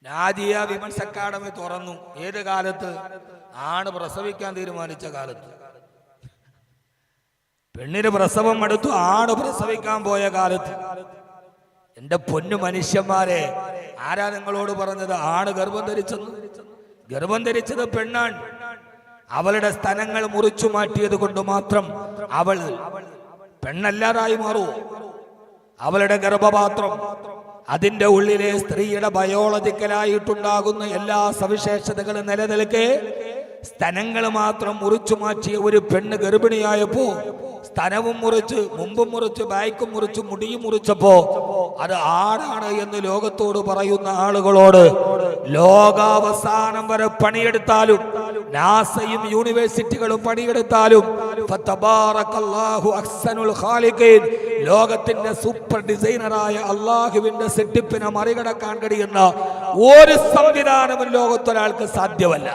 Nadia women's academy തുറന്നു. ഏത് കാലത്ത്? ആണ് പ്രസവിക്കാൻ തീരുമാനിച്ച കാലത്ത്. പെണ്ണിന് പ്രസവം എടുത്തു, ആണ് പ്രസവിക്കാൻ പോയ കാലത്ത്. എന്റെ പൊന്നു മനുഷ്യന്മാരെ, ആരാ നിങ്ങളോട് പറഞ്ഞത് ആണ് ഗർഭം ധരിച്ചെന്ന്? ഗർഭം ധരിച്ചത് പെണ്ണാണ്. അവളുടെ സ്തനങ്ങൾ മുറിച്ചു മാറ്റിയത് കൊണ്ട് മാത്രം അവൾ പെണ്ണല്ലാതായി മാറൂ? അവളുടെ ഗർഭപാത്രം, അതിന്റെ ഉള്ളിലെ സ്ത്രീയുടെ ബയോളജിക്കലായിട്ടുണ്ടാകുന്ന എല്ലാ സവിശേഷതകളും നിലനിൽക്കെ സ്തനങ്ങൾ മാത്രം മുറിച്ചു മാറ്റിയ ഒരു പെണ്ണ് ഗർഭിണിയായപ്പോ സ്തനവും മുറിച്ച്, മുമ്പും മുറിച്ച്, ബാക്കും മുറിച്ച്, മുടിയും മുറിച്ചപ്പോ അത് ആടാണ് എന്ന് ലോകത്തോട് പറയുന്ന ആളുകളോട് ലോകാവസാനം വരെ പണിയെടുത്താലും, നാസയും യൂണിവേഴ്സിറ്റികളും പണിയെടുത്താലും, ലോകത്തിന്റെ സൂപ്പർ ഡിസൈനറായ അള്ളാഹുവിന്റെ സെട്ടിപ്പിനെ മറികടക്കാൻ കഴിയുന്ന ഒരു സംവിധാനവും ലോകത്തൊരാൾക്ക് സാധ്യമല്ല.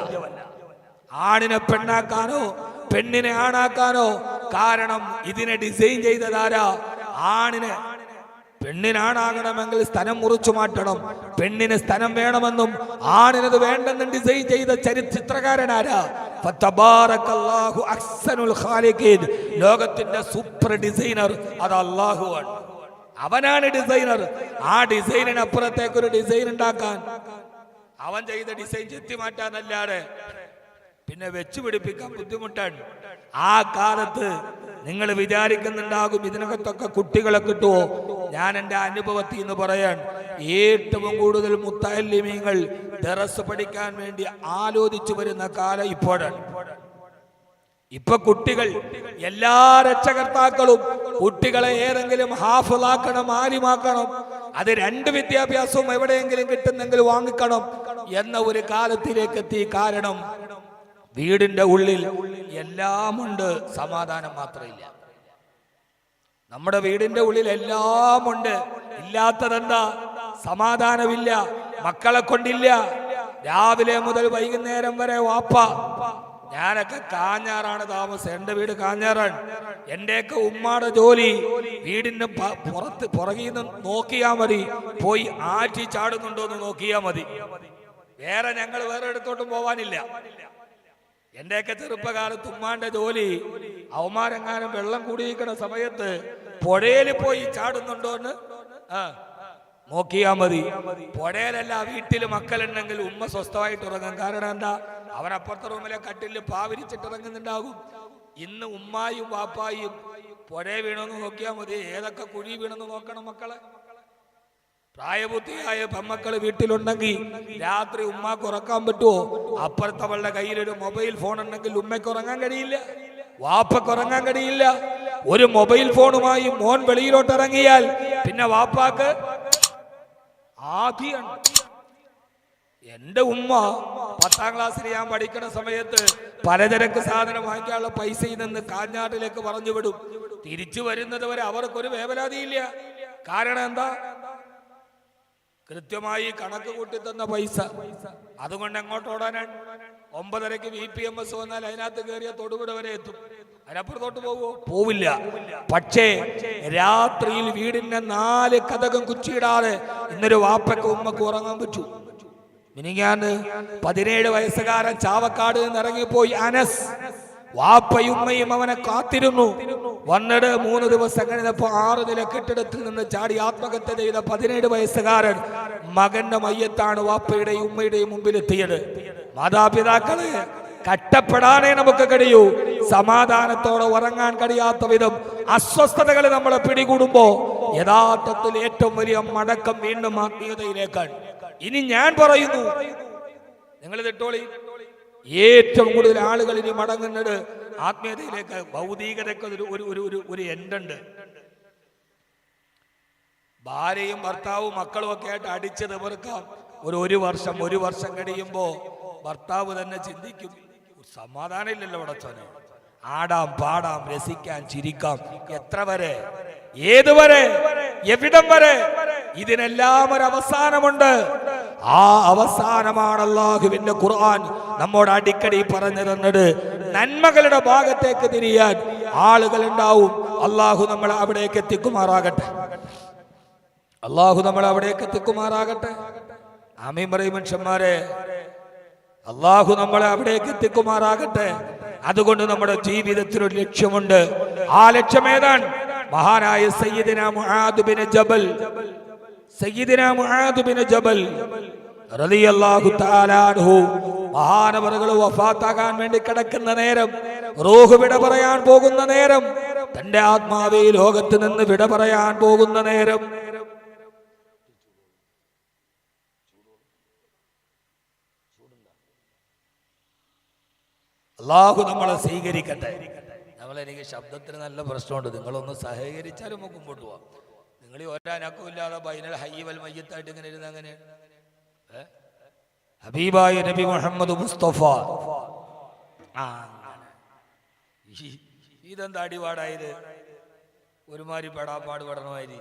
ആണിനെ പെണ്ണാക്കാനോ പെണ്ണിനെ ആണാക്കാനോ. കാരണം ഇതിനെ ഡിസൈൻ ചെയ്തതാരാ? ആണിനെ പെണ്ണിനാണാകണമെങ്കിൽ സ്തനം മുറിച്ചു മാറ്റണം, പെണ്ണിന് സ്തനം വേണമെന്നും ആണിനത് വേണ്ടെന്നും ഡിസൈൻ ചെയ്ത ചിത്രകാരനാരാ? ലോകത്തിന്റെ സൂപ്പർ ഡിസൈനർ അത് അല്ലാഹുവാണ്. അവനാണ് ഡിസൈനർ. ആ ഡിസൈനിനപ്പുറത്തേക്ക് ഒരു ഡിസൈൻ ഉണ്ടാക്കാൻ, അവൻ ചെയ്ത ഡിസൈൻ ചെത്തി മാറ്റാനല്ലാതെ പിന്നെ വെച്ചു പിടിപ്പിക്കാൻ ബുദ്ധിമുട്ടാണ്. ആ കാലത്ത് നിങ്ങൾ വിചാരിക്കുന്നുണ്ടാകും ഇതിനകത്തൊക്കെ കുട്ടികളെ കിട്ടുമോ? ഞാൻ എൻ്റെ അനുഭവത്തിൽ നിന്ന് പറയാൻ, ഏറ്റവും കൂടുതൽ മുത്തഅല്ലിമീങ്ങൾ ദറസ് പഠിക്കാൻ വേണ്ടി ആലോചിച്ചു വരുന്ന കാലം ഇപ്പോഴാണ്. ഇപ്പൊ കുട്ടികൾ, എല്ലാ രക്ഷകർത്താക്കളും കുട്ടികളെ ഏതെങ്കിലും ഹാഫിളാക്കണം, ആലിമാക്കണം, അത് 2 വിദ്യാഭ്യാസവും എവിടെയെങ്കിലും കിട്ടുന്നെങ്കിൽ വാങ്ങിക്കണം എന്ന ഒരു കാലത്തിലേക്ക് എത്തി. കാരണം വീടിന്റെ ഉള്ളിൽ എല്ലാമുണ്ട്, സമാധാനം മാത്രമില്ല. നമ്മുടെ വീടിന്റെ ഉള്ളിൽ എല്ലാമുണ്ട്, ഇല്ലാത്തതെന്താ? സമാധാനമില്ല. മക്കളെ കൊണ്ടില്ല. രാവിലെ മുതൽ വൈകുന്നേരം വരെ വാപ്പ. ഞാനൊക്കെ കാഞ്ഞാറാണ് താമസം, എന്റെ വീട് കാഞ്ഞാറാണ്. എന്റെയൊക്കെ ഉമ്മാടെ ജോലി വീടിന്റെ പുറകിൽ നിന്ന് നോക്കിയാ മതി, പോയി ആറ്റി ചാടുന്നുണ്ടോ എന്ന് നോക്കിയാ മതി. വേറെ ഞങ്ങൾ വേറെ എടുത്തോട്ടും പോവാനില്ല. എന്റെയൊക്കെ ചെറുപ്പകാലത്ത് ഉമ്മാന്റെ ജോലി അവന്മാരെങ്ങാനും വെള്ളം കുടിയിക്കണ സമയത്ത് പുഴയിൽ പോയി ചാടുന്നുണ്ടോന്ന് നോക്കിയാ മതി. പുഴയിലല്ല, വീട്ടിൽ മക്കളുണ്ടെങ്കിൽ ഉമ്മ സ്വസ്ഥമായിട്ട് ഉറങ്ങും. കാരണം എന്താ? അവനപ്പുറത്തെ റൂമിലെ കട്ടില് പാവിരിച്ചിട്ട് ഇറങ്ങുന്നുണ്ടാകും. ഇന്ന് ഉമ്മായും വാപ്പായും പുഴയെ വീണെന്ന് നോക്കിയാൽ മതി. ഏതൊക്കെ കുഴി വീണെന്ന് നോക്കണം മക്കളെ. പ്രായപൂർത്തിയായ പെമ്മക്കള് വീട്ടിലുണ്ടെങ്കിൽ രാത്രി ഉമ്മാക്ക് ഉറക്കാൻ പറ്റുമോ? അപ്പുറത്തവളുടെ കയ്യിലൊരു മൊബൈൽ ഫോൺ ഉണ്ടെങ്കിൽ ഉമ്മയ്ക്ക് ഉറങ്ങാൻ കഴിയില്ല, വാപ്പക്ക് ഉറങ്ങാൻ കഴിയില്ല. ഒരു മൊബൈൽ ഫോണുമായി മോൻ വെളിയിലോട്ട് ഇറങ്ങിയാൽ പിന്നെ വാപ്പാക്ക് ആദിയാണ്. എന്റെ ഉമ്മ 10ാം ക്ലാസ്സിൽ ഞാൻ പഠിക്കുന്ന സമയത്ത് പലചരക്ക് സാധനം വാങ്ങിക്കാനുള്ള പൈസയിൽ നിന്ന് കാഞ്ഞാട്ടിലേക്ക് പറഞ്ഞു വിടും. തിരിച്ചു വരുന്നത് വരെ അവർക്കൊരു വേവലാതിയില്ല. കാരണം എന്താ? കൃത്യമായി കണക്ക് കൂട്ടി തന്ന പൈസ. അതുകൊണ്ട് എങ്ങോട്ട് ഓടാനാണ്? 9:30 VPMS വന്നാൽ അതിനകത്ത് കയറിയ തൊടുപുഴ വരെ എത്തും. അതിനപ്പുറത്തോട്ട് പോവോ? പോവില്ല. പക്ഷേ രാത്രിയിൽ വീടിന്റെ 4 കതകം കുച്ചിയിടാതെ ഇന്നൊരു വാപ്പയ്ക്ക് ഉമ്മക്ക് ഉറങ്ങാൻ പറ്റൂ. മിനിങ്ങാന്ന് 17 വയസ്സുകാരൻ ചാവക്കാട് നിന്ന് ഇറങ്ങിപ്പോയി അനസ്. വാപ്പയും ഉമ്മയും അവനെ കാത്തിരുന്നു. വന്നിട്ട് 3 ദിവസം കഴിഞ്ഞപ്പോ 6 നില കെട്ടിടത്തിൽ നിന്ന് ചാടി ആത്മഹത്യ ചെയ്ത 17 വയസ്സുകാരൻ മകന്റെ മയ്യത്താണ് വാപ്പയുടെയും ഉമ്മയുടെയും മുമ്പിൽ എത്തിയത്. മാതാപിതാക്കളെ കഷ്ടപ്പെടാനേ നമുക്ക് കഴിയൂ. സമാധാനത്തോടെ ഉറങ്ങാൻ കഴിയാത്ത വിധം അസ്വസ്ഥതകൾ നമ്മളെ പിടികൂടുമ്പോ യഥാർത്ഥത്തിൽ ഏറ്റവും വലിയ മടക്കം വീണ്ടും ആത്മീയതയിലേക്കാണ്. ഇനി ഞാൻ പറയുന്നു, നിങ്ങൾ തെറ്റോളി, ഏറ്റവും കൂടുതൽ ആളുകൾ ഇനി മടങ്ങുന്നത് ആത്മീയതയിലേക്ക്. ഭൗതികതയ്ക്ക് ഒരു എൻഡുണ്ട്. ഭാര്യയും ഭർത്താവും മക്കളും ഒക്കെ ആയിട്ട് അടിച്ച് തീർക്കാം. ഒരു വർഷം കഴിയുമ്പോ ഭർത്താവ് തന്നെ ചിന്തിക്കും, സമാധാനം ഇല്ലല്ലോ ഉടച്ചോനെ. ആടാം, പാടാം, രസിക്കാം, ചിരിക്കാം. എത്ര വരെ? ഏതുവരെ? എവിടം വരെ? ഇതിനെല്ലാം ഒരു അവസാനമുണ്ട്. ആ അവസാനമാണ് അല്ലാഹുവിന്റെ ഖുർആൻ നമ്മോട് അടിക്കടി പറഞ്ഞു തന്നത്. നന്മകളുടെ ഭാഗത്തേക്ക് തിരിയാൻ ആളുകൾ ഉണ്ടാവും. അല്ലാഹു നമ്മളെ അവിടേക്ക് എത്തിക്കുമാറാകട്ടെ. അല്ലാഹു നമ്മളെ അവിടേക്ക് എത്തിക്കുമാറാകട്ടെ. ആമീൻ പറയും മനുഷ്യന്മാരെ. അള്ളാഹു നമ്മളെ അവിടേക്ക് എത്തിക്കുമാറാകട്ടെ. അതുകൊണ്ട് നമ്മുടെ ജീവിതത്തിനൊരു ലക്ഷ്യമുണ്ട്. ആ ലക്ഷ്യം ഏതാണ്? മഹാനായ സയ്യിദുനാ മുആദ് ബിൻ ജബൽ, സയ്യിദുനാ മുആദ് ബിൻ ജബൽ റളിയല്ലാഹു തആല അൻഹു മഹാനവറുകൾ വഫാത്താകാൻ വേണ്ടി കിടക്കുന്ന നേരം, റൂഹ് വിട പറയാൻ പോകുന്ന നേരം, തന്റെ ആത്മാവേ ലോകത്ത് നിന്ന് വിട പറയാൻ പോകുന്ന നേരം, അള്ളാഹു നമ്മളെ സ്വീകരിക്കട്ടെ. എനിക്ക് ശബ്ദത്തിന് നല്ല പ്രശ്നമുണ്ട്, നിങ്ങളൊന്ന് സഹകരിച്ചാലും നമുക്ക് മുമ്പോട്ട് പോവാം. നിങ്ങൾ ഒരാനക്കമില്ലാതെ ബൈനൽ ഹയ്യ വൽ മയ്യത്തായിട്ട് ഇങ്ങനെ ഇരുന്ന് അങ്ങനെ ഹബീബായ നബി മുഹമ്മദ് മുസ്തഫ. ഇതെന്താ അടിപാടായത്? ഒരുമാതിരി പെടാപ്പാട് പെടണമാതിരി.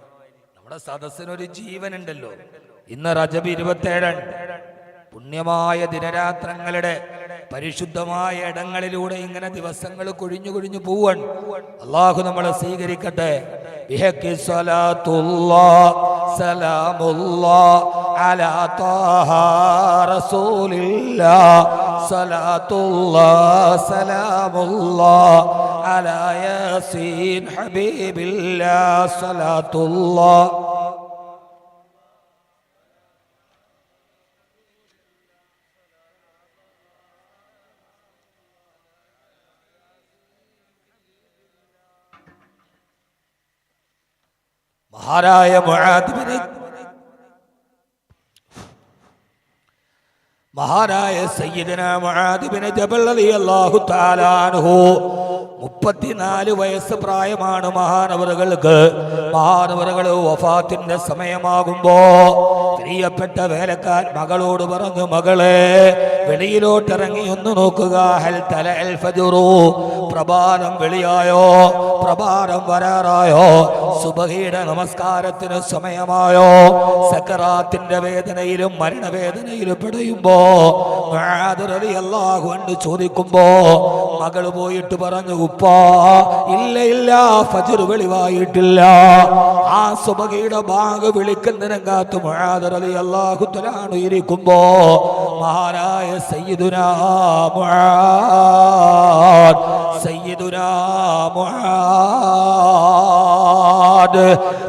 നമ്മുടെ സദസ്സിനൊരു ജീവനുണ്ടല്ലോ. ഇന്ന് റജബ് 27 പുണ്യമായ ദിനരാത്രങ്ങളുടെ പരിശുദ്ധമായ ഇടങ്ങളിലൂടെ ഇങ്ങനെ ദിവസങ്ങൾ കൊഴിഞ്ഞു കൊഴിഞ്ഞു പോവാൻ. അള്ളാഹു നമ്മളെ സ്വീകരിക്കട്ടെ. ബിഹഖി സ്വലാത്തുല്ലാഹ് സലാമുല്ലാഹ് അലാ ത്വാഹ റസൂലില്ലാഹ് സ്വലാത്തുല്ലാഹ് സലാമുല്ലാഹ് അലാ യാസീൻ ഹബീബില്ലാഹ് സ്വലാത്തുല്ലാഹ്. മഹാനായ സയ്യിദുനാ മുആദ് ബിൻ ജബൽ റളിയല്ലാഹു തആല അൻഹു 34 വയസ്സ് പ്രായമാണ് മഹാനവറുകൾക്ക്. മഹാനവറുകൾ വഫാത്തിന്റെ സമയമാകുമ്പോ പ്രിയപ്പെട്ട വേലക്കാർ മകളോട് പറഞ്ഞു, മകളെ വെളിയിലോട്ടിറങ്ങി ഒന്ന് നോക്കുക. ഹൽ തലഅൽ ഫജ്റു, പ്രഭാതം വെളിയായോ? പ്രഭാതം വരാറായോ? സുബഹിയുടെ നമസ്കാരത്തിന് സമയമായോ? സക്കറാത്തിന്റെ വേദനയിലും മരണവേദനയിലും പെടയുമ്പോ മുആദ് റളിയല്ലാഹു അൻഹു ചോദിക്കുമ്പോ മകൾ പോയിട്ട് പറഞ്ഞു, ഉപ്പാ ഇല്ല ഇല്ല, ഫജ്ർ വെളിവായിട്ടില്ല. ആ സുബഹിയുടെ ബാങ്ക് വിളിക്കുന്നതിനകത്ത് മുആദ് റളിയല്ലാഹു തആല അൻഹു ഇരിക്കുമ്പോ മഹാനായ സയ്യിദുനാ മുആദ്, സയ്യിദുനാ മുആദ്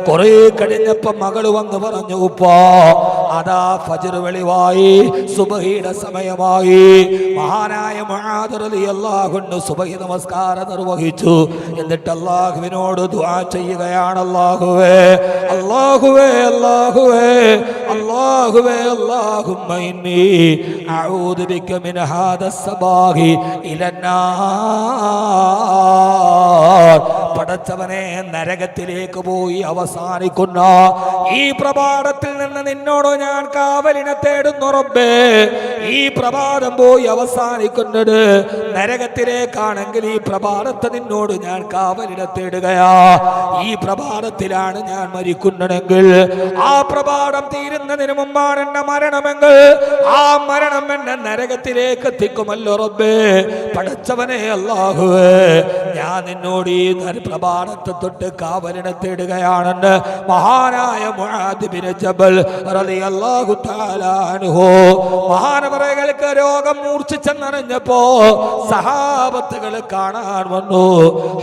കുറെ കഴിഞ്ഞപ്പോ മകള് വന്ന് പറഞ്ഞു, ഉപ്പാ അതാ ഫജ്ർ വെളിവായി, സുബഹിയുടെ സമയമായി. മഹാനായ മുആദ് റളിയല്ലാഹു അൻഹു സുബഹി നമസ്കാരം നിർവഹിച്ചു. എന്നിട്ട് അല്ലാഹുവിനോട് ദുആ ചെയ്യുകയാണ്, അല്ലാഹുവേ അല്ലാഹുവേ അല്ലാഹുവേ അല്ലാഹുവേ അല്ലാഹുമ്മ ഇന്നി അഊദു ബിക മിൻ ഹാദസ് സബാഹി ഇലന്നാർ. പടച്ചവനെ, നരകത്തിലേക്ക് പോയി അവസാനിക്കുന്ന ഈ പ്രഭാതത്തിൽ നിന്ന് നിന്നോട് ഞാൻ കാവലിനെ തേടുന്നു റബ്ബേ. ഈ പ്രഭാതം പോയി അവസാനിക്കുന്നത് നരകത്തിലേക്കാണെങ്കിൽ ഈ പ്രഭാതത്തെ നിന്നോട് ഞാൻ കാവലിനെ തേടുകയാ. ഈ പ്രഭാതത്തിലാണ് ഞാൻ മരിക്കുന്നതെങ്കിൽ, ആ പ്രഭാതം തീരുന്നതിന് മുമ്പാണ് എന്റെ മരണമെങ്കിൽ, ആ മരണം എന്നെ നരകത്തിലേക്ക് എത്തിക്കുമല്ലോ റബ്ബേ. പടച്ചവനെ അല്ലാഹുവേ, ഞാൻ നിന്നോട് ഈ പ്രഭാതത്തെ തൊട്ട് കാവലിനെ തേടുകയാണെന്ന് മഹാനായ മുആദ് ബിൻ ജബൽ റളിയല്ലാഹു തആല അൻഹു. മഹാനവറുകൾക്ക് രോഗം മൂർച്ഛിച്ചെന്നറിഞ്ഞപ്പോ സഹാബത്തുകൾ കാണാൻ വന്നു.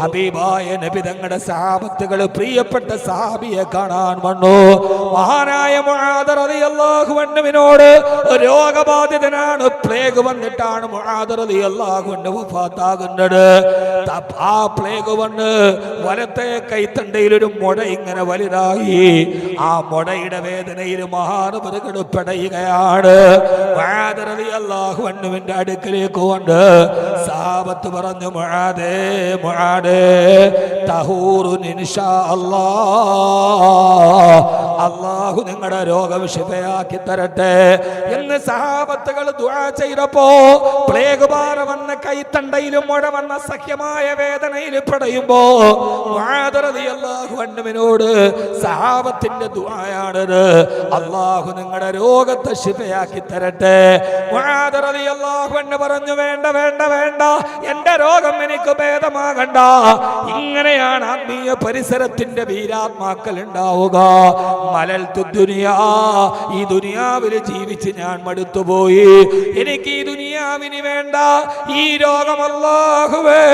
ഹബീബായ നബി തങ്ങളുടെ സഹാബത്തുകൾ പ്രിയപ്പെട്ട സഹാബിയെ കാണാൻ വന്നു. മഹാനായ മുആദ് റളിയല്ലാഹു അൻഹുവിനോട് രോഗബാധിതനാണ്, പ്ലേഗ് വന്നിട്ടാണ് മുആദ് റളിയല്ലാഹു അൻഹു വഫാത്താകുന്നത്. ആ പ്ലേഗ് വന്ന് വലത്തെ കൈത്തണ്ടയിൽ ഒരു മുട ഇങ്ങനെ വലുതായി. ആ മുടയുടെ വേദനയിൽ മഹാനവറുകൾ പെടയുകയാണ്. മുആദ് റളിയല്ലാഹു അൻഹുവിന്റെ അടുക്കലേക്ക് കൊണ്ട് സഹാബത്ത് പറഞ്ഞു, മുആദേ മുആദേ തഹൂറുൻ ഇൻഷാ അല്ലാഹ്, അല്ലാഹു നിങ്ങളുടെ രോഗം ശിഫയാക്കി തരട്ടെ എന്ന് സഹാബത്തുകൾ ദുആ ചെയ്തപ്പോ പ്ലേഗ് ബാധ വന്ന കൈത്തണ്ടയിലും മുഴ വന്ന സഖ്യമായ വേദനയിൽ പെടയുമ്പോ മുആദ് റളിയല്ലാഹു അൻഹുവിനോട് സഹാബത്തിന്റെ ദുആയാണത്, അല്ലാഹു നിങ്ങളുടെ രോഗത്തെ ശിഫയാക്കി തരട്ടെ. മുആദ് റളിയല്ലാഹു അൻഹു പറഞ്ഞു, വേണ്ട വേണ്ട വേണ്ട, എന്റെ രോഗം എനിക്ക് ഭേദമാകണ്ട. ഇങ്ങനെയാണ് ആത്മീയ പരിസരത്തിന്റെ വീരാത്മാക്കൾ ഉണ്ടാവുക. മലൽത്തു ദുനിയാ, ഈ ദുനിയാവിൽ ജീവിച്ച് ഞാൻ മടുത്തുപോയി, എനിക്ക് ഈ ദുനിയാവിന് വേണ്ട. ഈ രോഗം അല്ലാഹുവേ,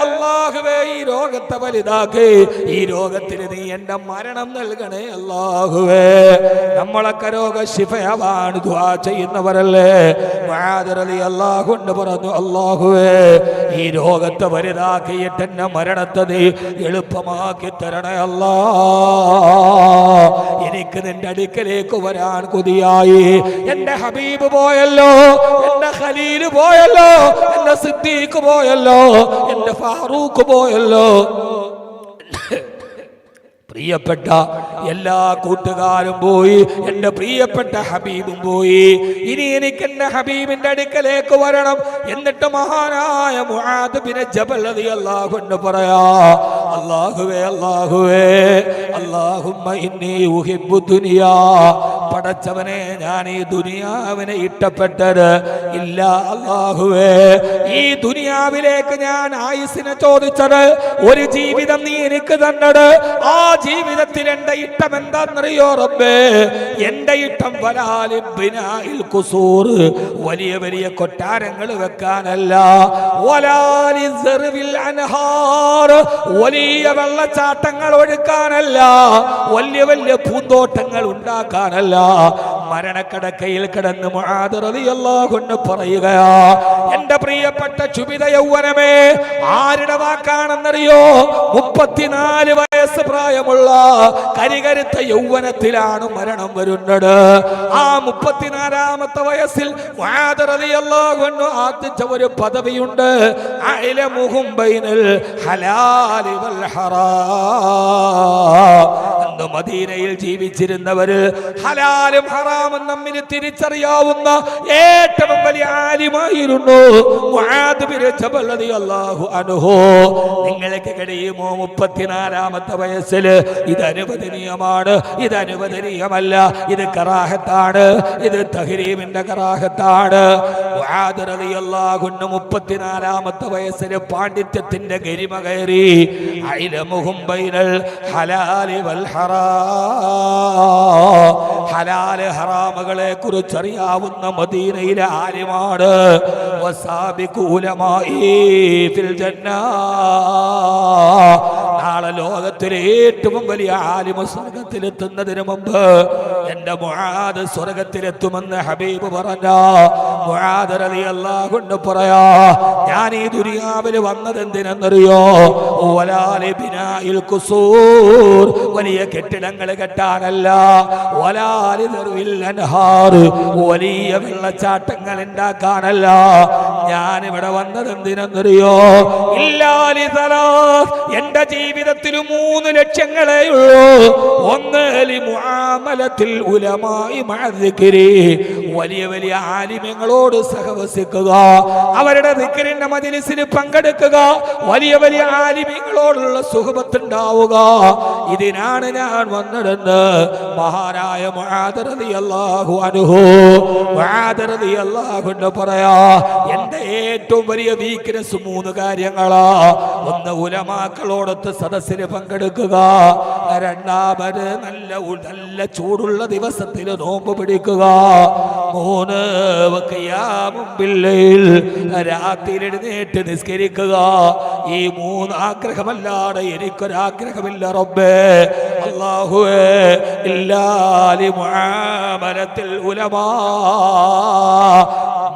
അല്ലാഹുവേ ഈ രോഗത്തെ വലുതാക്കി, ഈ രോഗത്തിന് നീ എന്റെ മരണം നൽകണേ അല്ലാഹുവേ. നമ്മളൊക്കെ രോഗ ശിഫയാവാൻ ദുആ ചെയ്യുന്നവരല്ലേ? മുആദ് റളിയല്ലാഹു അൻഹു പറഞ്ഞു, അല്ലാഹുവേ ഈ രോഗത്തെ വലുതാക്കിയിട്ട് എന്റെ മരണത്തെ നീ എളുപ്പമാക്കി തരണേ അല്ലാ. എനിക്ക് നിന്റെ അടുക്കലേക്ക് വരാൻ കൊതിയായി. എന്റെ ഹബീബ് പോയല്ലോ, എന്റെ ഖലീൽ പോയല്ലോ, എന്റെ സിദ്ദീഖ് പോയല്ലോ, എന്റെ ഫാറൂഖ് പോയല്ലോ, പ്രിയപ്പെട്ട എല്ലാ കൂട്ടുകാരും പോയി, എന്റെ പ്രിയപ്പെട്ട ഹബീബും പോയി. ഇനി എനിക്ക് എന്റെ ഹബീബിന്റെ അടുക്കലേക്ക് വരണം. എന്നിട്ട് മഹാനായ മുആദ് ബിൻ ജബൽ റളിയല്ലാഹു അൻഹു പറയാ, അല്ലാഹുവേ അല്ലാഹുവേ അല്ലാഹുമ്മ ഇന്നി ഉഹിബ്ബു ദുനിയാ, പടച്ചവനെ ഞാൻ ഈ ദുനിയാവിനെ ഇഷ്ടപ്പെട്ടത് ഇല്ല അല്ലാഹുവേ. ഈ ദുനിയാവിലേക്ക് ഞാൻ ആയുസിനെ ചോദിച്ചത്, ഒരു ജീവിതം നീ എനിക്ക് തന്നത്. ആ ജീവിതത്തിൽ എന്റെ ഇഷ്ടം എന്താണെന്നറിയോ റബ്ബേ? എന്റെ ഇഷ്ടം വലാലി ബിനാഇൽ ഖുസൂർ, വലിയ വലിയ കൊട്ടാരങ്ങൾ വെക്കാനല്ല. വലാലി സർവിൽ അൻഹാർ, വലിയ വെള്ളച്ചാട്ടങ്ങൾ ഒഴുക്കാനല്ല. വലിയ വലിയ പൂന്തോട്ടങ്ങൾ ഉണ്ടാക്കാനല്ല. മരണക്കടക്കയിൽ കിടന്ന് മുആദ് റളിയല്ലാഹു അൻഹു പറയുകയാ, എന്റെ പ്രിയപ്പെട്ട ചുബിത യൗവനമേ, ആരുടെ വാക്കാണെന്നറിയോ? 34 വയസ്സ് പ്രായമുള്ള കരികരുത്ത യൗവനത്തിലാണ് മരണം വരുന്നത്. ആ 34ാമത്തെ വയസ്സിൽ മുആദ് റളിയല്ലാഹു അൻഹു ആർജിച്ച ഒരു പദവിയുണ്ട്, അഇലമുഹും ബൈനൽ ഹലാലി വൽ ഹറാം. അന്ന് മദീനയിൽ ജീവിച്ചിരുന്നവര് ഹലാലും ഹറാമും തമ്മിൽ തിരിച്ചറിയാവുന്ന ഏറ്റവും വലിയ ആലിമായിരുന്നു മുആദ് ബിൻ ജബൽ റളിയല്ലാഹു അൻഹു. നിങ്ങൾക്ക് കഴിയുമോ 34ാമത്തെ വയസ്സിൽ ഇത് അനുവദനീയമാണ്, ഇത് അനുവദനീയമല്ല, ഇത് കറാഹത്താണ്, ഇത് തഹ്രീമിന്റെ കറാഹത്താണ്. മുആദ് റളിയല്ലാഹു അൻഹു 34ാമത്തെ വയസ്സിൽ പാണ്ഡിത്യത്തിന്റെ ഗരിമ കയറി. അഇലമുഹും ബൈനൽ ഹലാലി വൽ ഹറാം, ഹലാല് ഹറാമുകളെ കുറിച്ചറിയാവുന്ന മദീനയിലെ ആലിമാണ്. വസാബിഖു ഉലമായി ഫിൽ ജന്ന, നാളെ ലോകത്തിലെ ഏറ്റവും വലിയ ആലിമ സ്വർഗത്തിലെത്തുന്നതിന് മുമ്പ് എന്റെ മുആദ് സ്വർഗത്തിലെത്തുമെന്ന് ഹബീബ് പറഞ്ഞ മുആദ് റളിയല്ലാഹു അൻഹു പറയാ, ഞാൻ ഈ ദുനിയാവിൽ വന്നത് എന്തിനെന്നറിയോ? വലാലി ബിനാഇൽ ഖുസൂർ, വലിയ കെട്ടിടങ്ങൾ കെട്ടാനല്ല. വലാലി ദർവിൽ അൻഹാർ, വലിയ വെള്ളച്ചാട്ടങ്ങൾ ഉണ്ടാക്കാനല്ല. ഞാൻ ഇവിടെ വന്നത് എന്തിനെന്നറിയോ? ഇല്ലാലി സലാസ്, എന്റെ ജീവിതത്തിൽ 3 ലക്ഷ്യങ്ങളേ ഉള്ളൂ. ഒന്ന് ലി മുആമലത്തിൽ ഉലമായി മഅ ദിക്രി, വലിയ വലിയ ആലിമീങ്ങളോട് സഹവസിക്കുക, അവരുടെ ദിക്റിന്റെ മജ്ലിസിൽ പങ്കെടുക്കുക, വലിയ വലിയ ആലിമീങ്ങളോടുള്ള സുഹബത്ത് ഉണ്ടാവുക. ഇതിനാണ് ഞാൻ വന്നതെന്ന് മഹാനായ മുആദ് റളിയല്ലാഹു അൻഹു, മുആദ് റളിയല്ലാഹു അൻഹു പറയാ, എന്റെ ഏറ്റവും വലിയ വീക്ക്നെസ് 3 കാര്യങ്ങളാ. ഒന്ന് ഉലമാക്കളോടൊത്ത് സദസ്സിൽ പങ്കെടുക്കുക, രണ്ടാമത് നല്ല ചൂടുള്ള ദിവസത്തിൽ നോമ്പ് പിടിക്കുക, 3 ഖിയാമുൽ ബില്ലൈൽ, രാത്രിയിൽ എഴുന്നേറ്റ് നിസ്കരിക്കുക. ഈ 3 ആഗ്രഹമല്ലാതെ എനിക്കൊരാഗ്രഹമില്ല റബ്ബേ. അല്ലാഹുവേ ഇല്ലാ ലി മുആമലത്തിൽ ഉലമാ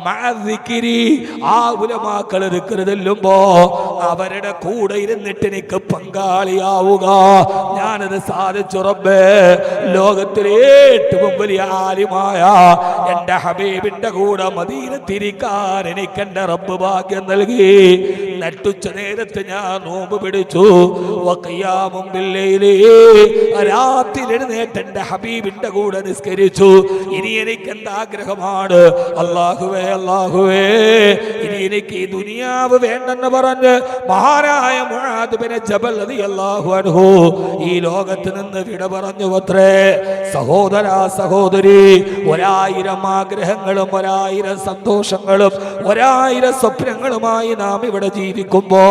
മഅ ദിക്രി, ആ ഉലമാക്കൾ ദിക്ർ ചൊല്ലുമ്പോ അവരുടെ കൂടെ ഇരുന്നിട്ട് എനിക്ക് പങ്കാളിയാവുക. ഞാനത് സാധിച്ചു റബ്ബേ. ലോകത്തിലെ ഏറ്റവും വലിയ ആലിമായ എന്റെ ഹബീബിന്റെ കൂടെ മദീനത്തിരിക്കാൻ എനിക്ക് എന്റെ റബ്ബ് ഭാഗ്യം നൽകി. നട്ടുച്ച നേരത്ത് ഞാൻ നോമ്പ് പിടിച്ചു. രാത്രി എഴുന്നേറ്റ് എന്റെ ഹബീബിന്റെ കൂടെ നിസ്കരിച്ചു. ഇനി എനിക്ക് എന്താഗ്രഹമാണ്, അല്ലാഹുവേ അല്ലാഹുവേ ഇനി എനിക്ക് ഈ ദുനിയാവ് വേണ്ടെന്ന് പറഞ്ഞ് മഹാനായ മുആദ് ബിൻ ജബൽ റളിയല്ലാഹു അൻഹു ഈ ലോകത്ത് നിന്ന് വിട പറഞ്ഞു അത്രേ. സഹോദരാ സഹോദരി, 1000 ആഗ്രഹങ്ങളും 1000 സന്തോഷങ്ങളും 1000 സ്വപ്നങ്ങളുമായി നാം ഇവിടെ ജീവിക്കുമ്പോ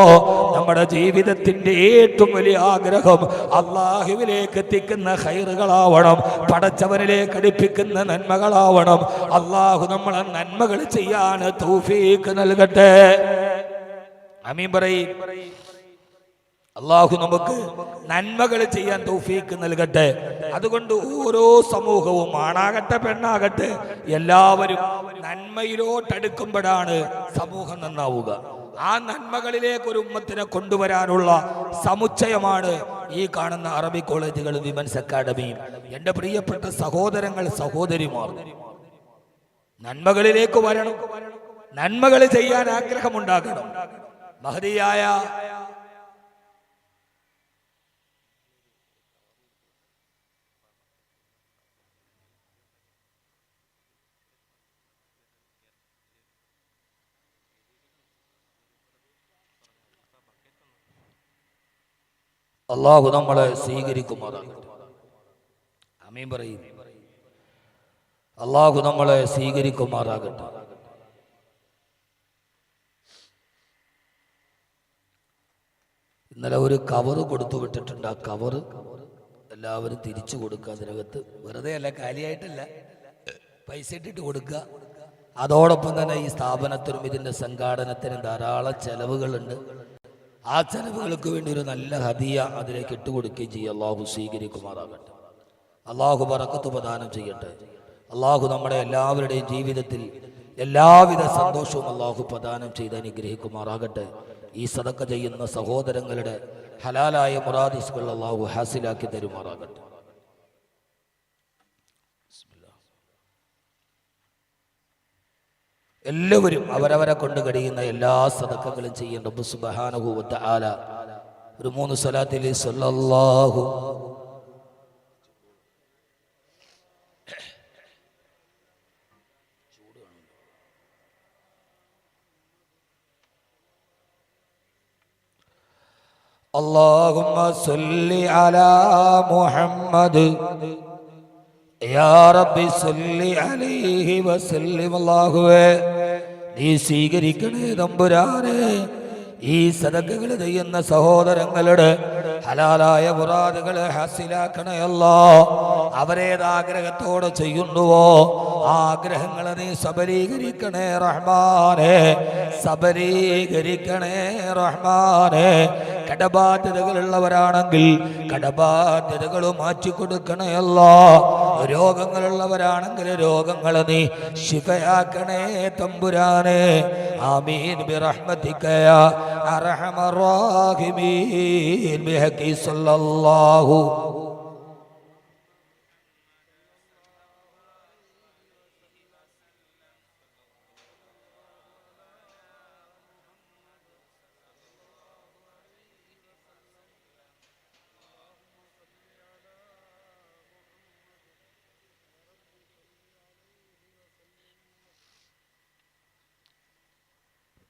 നമ്മുടെ ജീവിതത്തിന്റെ ഏറ്റവും വലിയ ആഗ്രഹം അല്ലാഹുവിലേക്ക് എത്തിക്കുന്ന ഖൈറുകളാവണം, പടച്ചവനിലേക്ക് അടുപ്പിക്കുന്ന നന്മകളാവണം. അല്ലാഹു നമ്മളെ നന്മകൾ ചെയ്യാൻ തൗഫീഖ് നൽകട്ടെ. ആമീൻ പറയ്. അല്ലാഹു നമുക്ക് നന്മകൾ ചെയ്യാൻ തൗഫീഖ് നൽകട്ടെ. അതുകൊണ്ട് ഓരോ സമൂഹവും, ആണാകട്ടെ പെണ്ണാകട്ടെ, എല്ലാവരും നന്മയിലോട്ടടുക്കുമ്പോഴാണ് സമൂഹം നന്നാവുക. ആ നന്മകളിലേക്ക് ഒരു ഉമ്മത്തിനെ കൊണ്ടുവരാനുള്ള സമുച്ചയമാണ് ഈ കാണുന്ന അറബി കോളേജുകളും വിമൻസ് അക്കാഡമിയും. എൻ്റെ പ്രിയപ്പെട്ട സഹോദരങ്ങൾ സഹോദരിമാർ, നന്മകളിലേക്ക് വരണം, നന്മകൾ ചെയ്യാൻ ആഗ്രഹമുണ്ടാകണം. മഹദിയായ അല്ലാഹു നമ്മളെ സ്വീകരിക്കുമാറാകട്ടെ. ആമീൻ പറയും. അല്ലാഹു നമ്മളെ സ്വീകരിക്കുമാറാകട്ടെ. ഇന്നലെ ഒരു കവറ് കൊടുത്തു വിട്ടിട്ടുണ്ട്. ആ കവറ് എല്ലാവരും തിരിച്ചു കൊടുക്കുക. അതിനകത്ത് വെറുതെ അല്ല, കാലിയായിട്ടല്ല, പൈസ ഇട്ടിട്ട് കൊടുക്കുക. അതോടൊപ്പം തന്നെ ഈ സ്ഥാപനത്തിനും ഇതിൻ്റെ സംഘാടനത്തിനും ധാരാളം ചെലവുകളുണ്ട്. ആ ചെലവുകൾക്ക് വേണ്ടി ഒരു നല്ല ഹദിയ അതിലേക്ക് ഇട്ടുകൊടുക്കുകയും ചെയ്യുക. അള്ളാഹു സ്വീകരിക്കുമാറാകട്ടെ. അള്ളാഹു ബറക്കത്ത് പ്രദാനം ചെയ്യട്ടെ. അള്ളാഹു നമ്മുടെ എല്ലാവരുടെയും ജീവിതത്തിൽ എല്ലാവിധ സന്തോഷവും അള്ളാഹു പ്രദാനം ചെയ്ത് അനുഗ്രഹിക്കുമാറാകട്ടെ. ഈ സദഖ ചെയ്യുന്ന സഹോദരങ്ങളുടെ ഹലാലായ മുറാദിസുകൾ അള്ളാഹു ഹാസിലാക്കി തരുമാറാകട്ടെ. എല്ലാവരും അവരവരെ കൊണ്ട് കഴിയുന്ന എല്ലാ സദഖകളും ചെയ്യേണ്ട റബ്ബ് സുബ്ഹാനഹു വ തആല ഒരു 3 സ്വലാത്തിൽ സല്ലല്ലാഹു അല്ലാഹുമ്മ സല്ലി അലാ മുഹമ്മദ് യാ റബ്ബി സല്ലി അലൈഹി വസല്ലം. അല്ലാഹുവേ നീ സ്വീകരിക്കണേ തമ്പുരാനെ. ഈ സദഖകൾ ചെയ്യുന്ന സഹോദരങ്ങളുടെ ഹലാലായ മുറാദുകളെ ഹാസിലാക്കണേ അല്ലാഹ്. അവരേതാഗ്രഹത്തോടെ ചെയ്യുന്നുവോ ആ ആഗ്രഹങ്ങളെ നീ സബലീകരിക്കണേ റഹ്മാനെ, സബലീകരിക്കണേ റഹ്മാനെ. കടബാധ്യതകളുള്ളവരാണെങ്കിൽ കടബാധ്യതകൾ മാറ്റിക്കൊടുക്കണേ അല്ലാഹ്. രോഗങ്ങളുള്ളവരാണെങ്കിൽ രോഗങ്ങളെ നീ ശിഫയാക്കണേ തമ്പുരാനെ. ആമീൻ ബിറഹ്മതിക യാ അർഹമർ റഹീമീൻ ബിഹഖി സല്ലല്ലാഹു.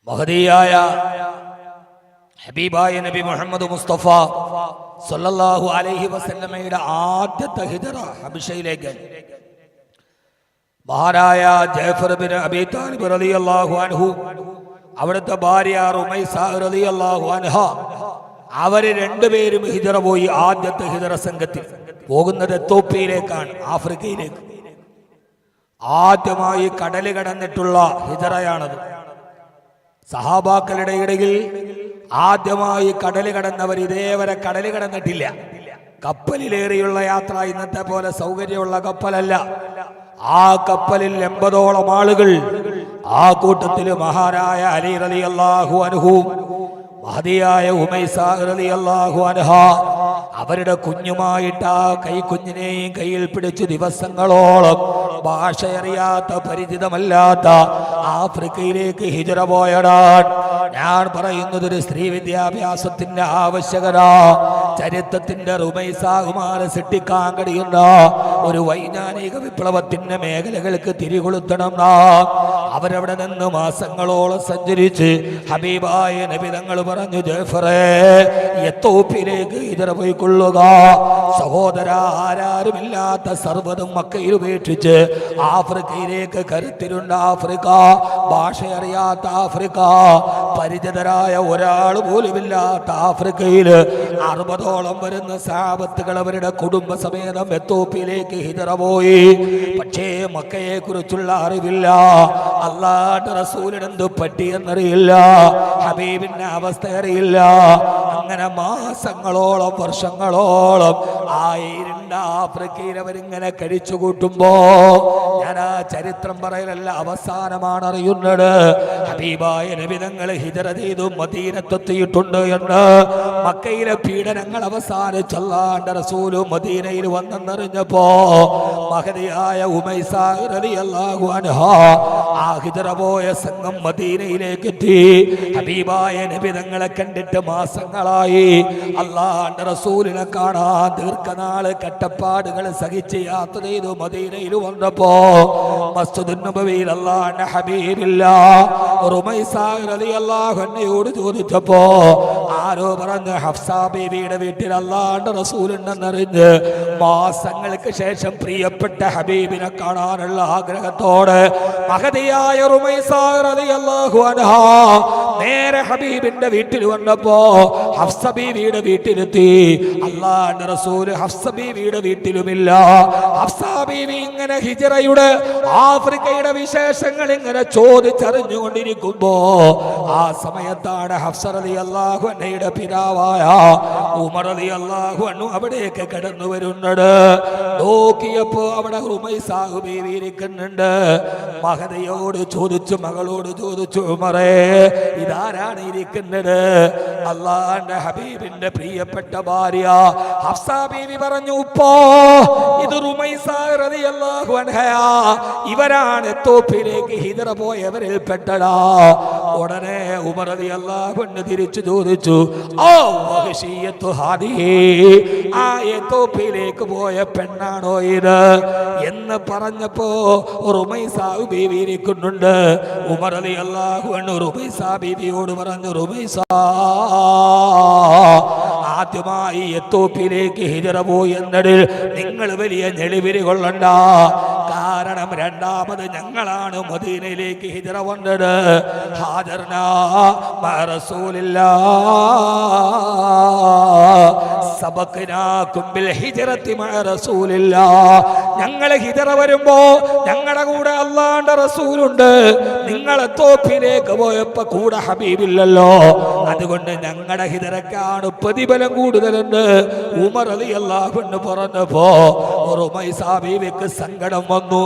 മഹദിയായ ഹബീബായ നബി മുഹമ്മദ് മുസ്തഫ സല്ലല്ലാഹു അലൈഹി വസല്ലമയുടെ ആദ്യത്തെ ഹിജ്റ ഹബശയിലേക്ക്. മഹാനായ ജഅഫർ ബിൻ അബീ താലിബ് റളിയല്ലാഹു അൻഹു, അവിടുത്തെ ഭാര്യ റുമൈസ റളിയല്ലാഹു അൻഹ, അവര് രണ്ടുപേരും ഹിജ്റ പോയി. ആദ്യത്തെ ഹിജ്റ സംഘത്തിൽ പോകുന്നത് എത്തോപ്യയിലേക്കാണ്, ആഫ്രിക്കയിലേക്ക്. ആദ്യമായി കടല് കടന്നിട്ടുള്ള ഹിജ്റയാണത്. സഹാബാക്കളുടെ ഇടയിൽ ആദ്യമായി കടല് കടന്നവർ ഇതേവരെ കടല് കടന്നിട്ടില്ല. കപ്പലിലേറിയുള്ള യാത്ര ഇന്നത്തെ പോലെ സൗകര്യമുള്ള കപ്പലല്ല. ആ കപ്പലിൽ 80ഓളം ആളുകൾ. ആ കൂട്ടത്തിൽ മഹാനായ അലി റളിയല്ലാഹു അൻഹു, മഹദിയായ ഉമൈസ റളിയല്ലാഹു അൻഹ, അവരുടെ കുഞ്ഞുമായിട്ട് ആ കൈക്കുഞ്ഞിനെയും കയ്യിൽ പിടിച്ച് ദിവസങ്ങളോളം ഭാഷയറിയാത്ത പരിചിതമല്ലാത്ത ആഫ്രിക്കയിലേക്ക് ഹിജ്റ പോയടാൻ. ഞാൻ പറയുന്നത് ഒരു സ്ത്രീ വിദ്യാഭ്യാസത്തിന്റെ ആവശ്യകത ചരിത്രത്തിന്റെ റുമൈസാകുമാരെ സൃഷ്ടിക്കാൻ കഴിയുന്ന ഒരു വൈജ്ഞാനിക വിപ്ലവത്തിന്റെ മേഖലകൾക്ക് തിരികൊളുത്തണം. അവരവിടെ നിന്ന് മാസങ്ങളോളം സഞ്ചരിച്ച് ഹബീബായ നബി തങ്ങൾ പറഞ്ഞു, ജാഫറേ എത്തോപ്പിലേക്ക് ഇതര പോയിക്കൊള്ളുക. സഹോദര, ആരാരുമില്ലാത്ത സർവ്വതും മക്കയിൽ ഉപേക്ഷിച്ച് ആഫ്രിക്കയിലേക്ക് കരുത്തിരുണ്ട ആഫ്രിക്ക, ഭാഷ അറിയാത്ത ആഫ്രിക്ക, പരിചിതരായ ഒരാൾ പോലുമില്ലാത്ത ആഫ്രിക്കയിൽ 60ഓളം വരുന്ന സഹാബത്തുകൾ അവരുടെ കുടുംബസമേതം എത്തോപ്പിയിലേക്ക് ഹിജറ പോയി. പക്ഷേ മക്കയെ കുറിച്ചുള്ള അറിവില്ല, അല്ലാഹുവിന്റെ റസൂലിന് എന്ത് പറ്റിയെന്നറിയില്ല, ഹബീബിന്റെ അവസ്ഥ അറിയില്ല. അങ്ങനെ മാസങ്ങളോളം വർഷങ്ങളോളം ആയിരുണ്ട ആഫ്രിക്കയിൽ അവരിങ്ങനെ കഴിച്ചു കൂട്ടുമ്പോ ഞാൻ ആ ചരിത്രം പറയലല്ല, അവസാനമാണ് അറിയുന്നത് ഹബീബായ നബി തങ്ങൾ ഹിജറ ചെയ്തു മദീനത്തെത്തിയിട്ടുണ്ട് എന്ന്. മക്കയിലെ പീഡനങ്ങൾ അവസാനിച്ചല്ലാണ്ട് റസൂല് മദീനയിൽ വന്നെന്നറിഞ്ഞപ്പോ മഹദിയായ ഉമൈസ റളിയല്ലാഹു അൻഹാ ആ ഹിജറ പോയ സംഘം മദീനയിലേക്ക് എത്തി. ഹബീബായ നബി തങ്ങളെ കണ്ടിട്ട് മാസങ്ങളായി. അല്ലാഹുവിന്റെ റസൂലിനെ കാണാൻ ദീർഘനാള് കട്ടപ്പാടുകൾ സഹിച്ച് യാത്ര ചെയ്തു മദീനയിൽ വന്നപ്പോ മസ്ജിദുൻ നബവിയിൽ അല്ലാഹുവിന്റെ ഹബീബില്ല. ഉമൈസ റളിയല്ലാഹു അൻഹയോട് ചോദിച്ചപ്പോ ആരോ പറഞ്ഞു ഹഫ്സ ബീവിയുടെ വീട്ടിൽ അല്ലാഹുവിന്റെ റസൂലുണ്ടെന്നറിഞ്ഞ് മാസങ്ങൾക്ക് ശേഷം പ്രിയപ്പെട്ട ഹബീബിനെ കാണാനുള്ള ആഗ്രഹത്തോടെ മഹദിയായ ഉമൈസ റളിയല്ലാഹു അൻഹാ നേരെ ഹബീബിന്റെ വീട്ടിൽ വന്നപ്പോ ഹഫ്സ ബീവിയുടെ വീട്ടിലെത്തി. അല്ലാഹുവിന്റെ റസൂൽ ഹഫ്സ ബീവിയുടെ വീട്ടിലുമില്ല. ഹഫ്സ ബീവി ഇങ്ങനെ ഹിജറയുടെ ആഫ്രിക്കയുടെ വിശേഷങ്ങൾ ഇങ്ങനെ ചോദിച്ചറിഞ്ഞുകൊണ്ടിരിക്കുമ്പോ ആ സമയത്താണ് ഹഫ്സ റളിയല്ലാഹു അൻഹയുടെ പിതാവായ ഉമർ റളിയല്ലാഹു അൻഹു അവിടേക്ക് കടന്നു വരുന്നത്. നോക്കിയപ്പോ അവിടെ ഉമൈസ ബീവി ഇരിക്കുന്നുണ്ട്. മഹദിയോട് ചോദിച്ചു, മകളോട് ചോദിച്ചു, ഉമറേ ഇതാരാണ് ഇരിക്കുന്നത്? അല്ലാഹുവിന്റെ ഹബീബിന്റെ പ്രിയപ്പെട്ട ഭാര്യ ഹഫ്സ ബീവി പറഞ്ഞു, ഉപ്പോ ഇത് ഉമൈസ റളിയല്ലാഹു അൻഹയാ, ഇവരാണ് എത്തോപ്പിലേക്ക് ഹിജറ പോയവരിൽ പെട്ടടാ. ഉടനെ ഉമർ റളിയല്ലാഹു അൻഹു തിരിച്ചു ചോദിച്ചു, ഓ വഹശിയത്തു ഹാദിഹി, ആ എത്തോപ്പിലേക്ക് പോയ പെണ്ണാണോ ഇത് എന്ന് പറഞ്ഞപ്പോ ഉമൈസ ബീവി ഇരിക്കുന്നുണ്ട്. ഉമർ റളിയല്ലാഹു അൻഹു ഉമൈസ ബീവിയോട് പറഞ്ഞു, ഉമൈസ ആദ്യമായി എത്തോപ്പിയിലേക്ക് ഹിജറ പോയി എന്നതിൽ നിങ്ങൾ വലിയ ഞെളിവിരി കൊള്ളണ്ട. കാരണം രണ്ടാമത് ഞങ്ങളാണ് മദീനയിലേക്ക് ഹിജറ വന്നത്. ഹാജർനാ മഅ റസൂലില്ലാഹ് സബഖനാകും ബിൽ ഹിജ്റതി മഅ റസൂലില്ലാഹ്. ഞങ്ങൾ ഹിജറ വരുമ്പോ ഞങ്ങളുടെ കൂടെ അല്ലാഹുവിന്റെ റസൂലുണ്ട്. നിങ്ങൾ എത്തോപ്പിയിലേക്ക് പോയപ്പോ കൂടെ ഹബീബില്ലല്ലോ, അതുകൊണ്ട് ഞങ്ങളുടെ ഹിജറക്കാണ് പ്രതിഫലം കൂടുതലുണ്ട്. ഉമർ റളിയല്ലാഹു അൻഹു പറഞ്ഞപ്പോ ഉമൈസ ബീവിക്ക് സങ്കടം വന്നു.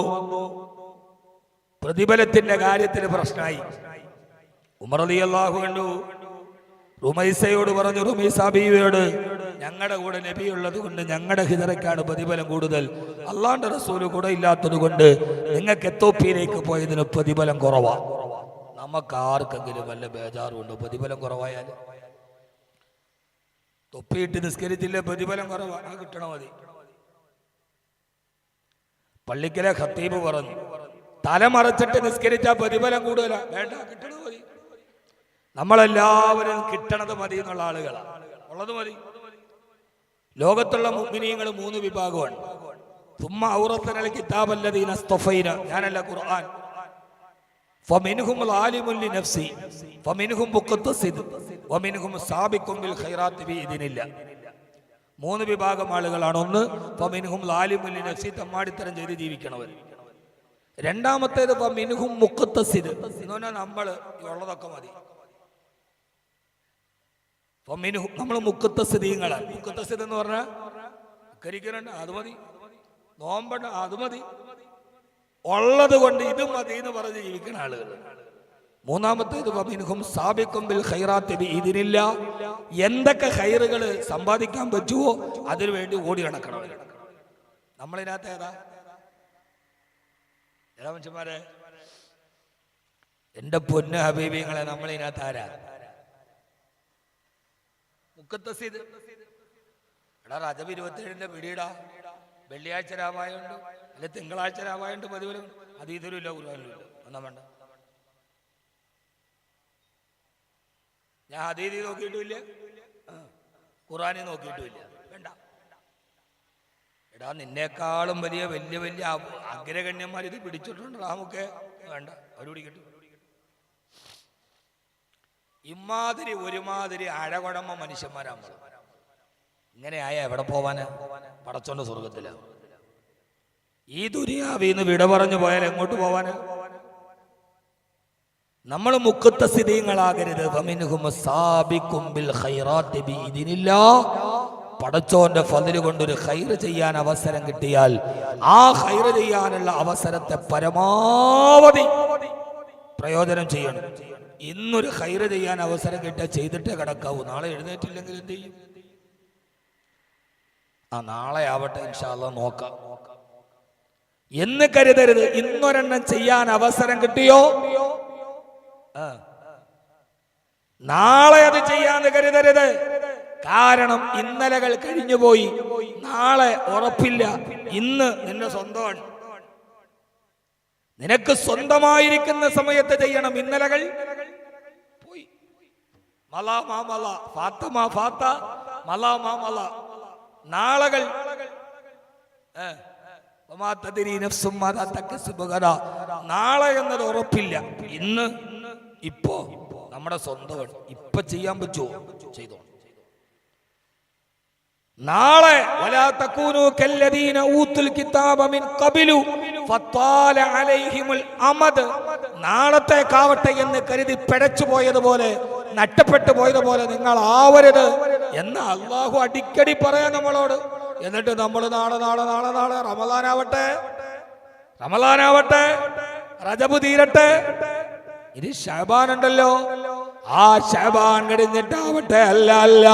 പ്രതിഫലത്തിന്റെ കാര്യത്തിൽ പ്രശ്നമായി. ഉമർ റളിയല്ലാഹു അൻഹു ഉമൈസയോട് പറഞ്ഞു, ഉമൈസ ബീവിയോട്, ഞങ്ങളുടെ കൂടെ നബി ഉള്ളത് കൊണ്ട് ഞങ്ങളുടെ ഹിജറക്കാണ് പ്രതിഫലം കൂടുതൽ, അല്ലാഹുവിന്റെ റസൂൽ കൂടെ ഇല്ലാത്തത് കൊണ്ട് നിങ്ങൾക്ക് എത്തോപ്പിയിലേക്ക് പോയതിന് പ്രതിഫലം കുറവാ. നമുക്ക് ആർക്കെങ്കിലും വല്ല ബേജാറുണ്ടോ പ്രതിഫലം കുറവായാൽ? തൊപ്പിയിട്ട് നിസ്കരിച്ചില്ല പ്രതിഫലം കുറവാ, കിട്ടണ മതി. പള്ളിക്കലെ ഖത്തീബ് പറഞ്ഞു, തലമറച്ചിട്ട് നിസ്കരിച്ചാൽ പ്രതിഫലം കൂടുതലാ, വേണ്ട കിട്ടണ മതി. നമ്മളെല്ലാവരും കിട്ടണത് മതി എന്നുള്ള ആളുകളാണ്, ഉള്ളത് മതി. ലോകത്തുള്ള മുഅ്മിനീങ്ങൾ 3 വിഭാഗമാണ്. തുമ്മ ഔറത്തനൽ കിതാബല്ലദീന ഇസ്തഫൈന, ഞാനല്ല ഖുർആൻ. ഫമിൻഹും ളാലിമുൻ ലിനഫ്സി ഫമിൻഹും മുഖ്തസിദ് വമിൻഹും സാബിഖുൻ ബിൽ ഖൈറാത്തി ബിഇദ്നില്ലാ. 3 വിഭാഗം ആളുകളാണ്. ഒന്ന് ഫമിൻഹും ളാലിമുൻ ലിനഫ്സി, തമ്മാടിത്തരം ചെയ്ത് ജീവിക്കണവർ. രണ്ടാമത്തേത് ഫമിൻഹും മുഖ്തസിദ്, എന്ന് പറഞ്ഞാൽ നമ്മൾ ഉള്ളതൊക്കെ മതി. നമ്മൾ മുഖ്തസിദീങ്ങളാണ്. മുഖ്തസിദ് എന്ന് പറഞ്ഞാൽ കരിക്കണ അത് മതി, നോമ്പണ്ട അത് മതി, ഉള്ളത് കൊണ്ട് ഇത് മതി എന്ന് പറഞ്ഞ് ജീവിക്കുന്ന ആളുകൾ. മൂന്നാമത്തേത് ഫമിൻഹും സാബിഖുൻ ബിൽ ഖൈറാത്തി ബിഇദ്നില്ലാ, എന്തൊക്കെ ഖൈറുകൾ സമ്പാദിക്കാൻ പറ്റുമോ അതിനു വേണ്ടി ഓടി നടക്കണം. നമ്മളിനകത്ത് ഏതാ മനുഷ്യന്മാരെ? എന്റെ പൊന്നു ഹബീബിങ്ങളെ, നമ്മളിതിനകത്ത് ആരാ? മുക്കത്തസീദ് എടാ, റജബ് 27 പിടിയിടാ. വെള്ളിയാഴ്ച രാമായുണ്ട്, അല്ലെ തിങ്കളാഴ്ച രാമായുണ്ട്, പതിവിലും അതീതരും ഇല്ല, ഖുർആനിലും ഇല്ല. ഒന്നാം വേണ്ട, ഞാൻ അതീതി നോക്കിയിട്ടുമില്ല, ഖുർആനി നോക്കിയിട്ടുമില്ല. വേണ്ട എടാ, നിന്നേക്കാളും വലിയ വലിയ വലിയ അഗ്രഗണ്യന്മാർ ഇത് പിടിച്ചിട്ടുണ്ട്. നമുക്ക് വേണ്ട, അവർ പിടിക്കട്ടെ. ഇമാതിരി ഒരുമാതിരി അഴകൊടമ്മ മനുഷ്യന്മാരാ നമ്മൾ. ഇങ്ങനെ ആയ എവിടെ പോവാന്? പടച്ചോന്റെ സ്വർഗത്തില. ഈ ദുനിയാവിന്ന് വിട പറഞ്ഞു പോയാൽ എങ്ങോട്ട് പോവാന്? നമ്മൾ മുഖത്തസിദീങ്ങളാകരുത്. പടച്ചോന്റെ ഫദ്ല് കൊണ്ടൊരു ഖൈറ് ചെയ്യാൻ അവസരം കിട്ടിയാൽ ആ ഖൈറ് ചെയ്യാനുള്ള അവസരത്തെ പരമാവധി പ്രയോജനം ചെയ്യണം. ഇന്നൊരു ഖൈറ് ചെയ്യാൻ അവസരം കിട്ടിയാൽ ചെയ്തിട്ടേ കിടക്കാവൂ. നാളെ എഴുന്നേറ്റില്ലെങ്കിൽ എന്ത് ചെയ്യും? നാളെ ആവട്ടെ, ഇൻഷാ അല്ലാഹ് നോക്കാം എന്ന് കരുതരുത്. ഇന്നൊരെണ്ണം ചെയ്യാൻ അവസരം കിട്ടിയോ, നാളെ അത് ചെയ്യാന്ന് കരുതരുത്. കാരണം ഇന്നലകൾ കഴിഞ്ഞുപോയി, നാളെ ഉറപ്പില്ല. ഇന്ന് നിന്റെ സ്വന്തമാണ്. നിനക്ക് സ്വന്തമായിരിക്കുന്ന സമയത്ത് ചെയ്യണം. ഇന്നലകൾ പോയി. മല മാമല ഫാത്തമ ഫാത്ത മല മാമല. നാളകൾ നാളെ എന്നത് ഉറപ്പില്ല. ഇന്ന് ഇപ്പോ നമ്മുടെ സ്വന്തമാണ്. ഇപ്പൊ ചെയ്യാൻ പറ്റുമോ? ചെയ്തോ. നാളെ വലാ തകൂനു കല്ലദീന ഊതുൽ കിതാബ മിൻ ഖബലു ഫത്താല അലൈഹിമുൽ അമദ്. നാളത്തേക്കാവട്ടെ എന്ന് കരുതി പിഴച്ചു പോയതുപോലെ, നഷ്ടപ്പെട്ടു പോയതുപോലെ നിങ്ങൾ ആവരുത് എന്ന് അല്ലാഹു അടിക്കടി പറയാൻ നമ്മളോട്. എന്നിട്ട് നമ്മൾ നാളെ നാളെ നാളെ നാളെ റമദാനാവട്ടെ, റമദാനാവട്ടെ, റജബ് തീരട്ടെ, ഇനി ശഅബാൻ ഉണ്ടല്ലോ, ആ ശഅബാൻ കഴിഞ്ഞിട്ടാവട്ടെ. അല്ല അല്ല,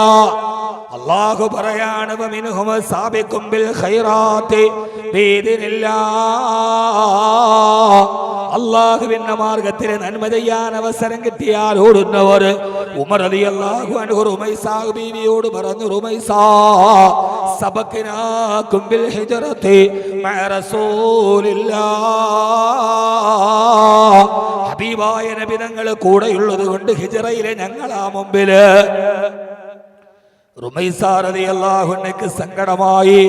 അല്ലാഹു പറയാണ് വമിൻഹും സാബിഖും ബിൽ ഖൈറാത്തി ബിഇദ്നില്ലാഹ്. അല്ലാഹുവിന്റെ മാർഗ്ഗത്തിൽ നന്മ ചെയ്യാൻ അവസരം കിട്ടിയാൽ ഓടുന്നവർ. ഉമർ റളിയല്ലാഹു അൻഹു റുമൈസാ ബീവിയോട് പറഞ്ഞു, റുമൈസാ സബഖനാകും ബിൽ ഹിജ്റതി മഅ റസൂലില്ലാഹ്. ഹബീബായ നബി തങ്ങൾ കൂടെയുള്ളത് കൊണ്ട് ഹിജ്റയിലെ ഞങ്ങളാ മുമ്പില്. റുമൈസാ റളിയല്ലാഹു അൻഹയ്ക്ക് സങ്കടമായി.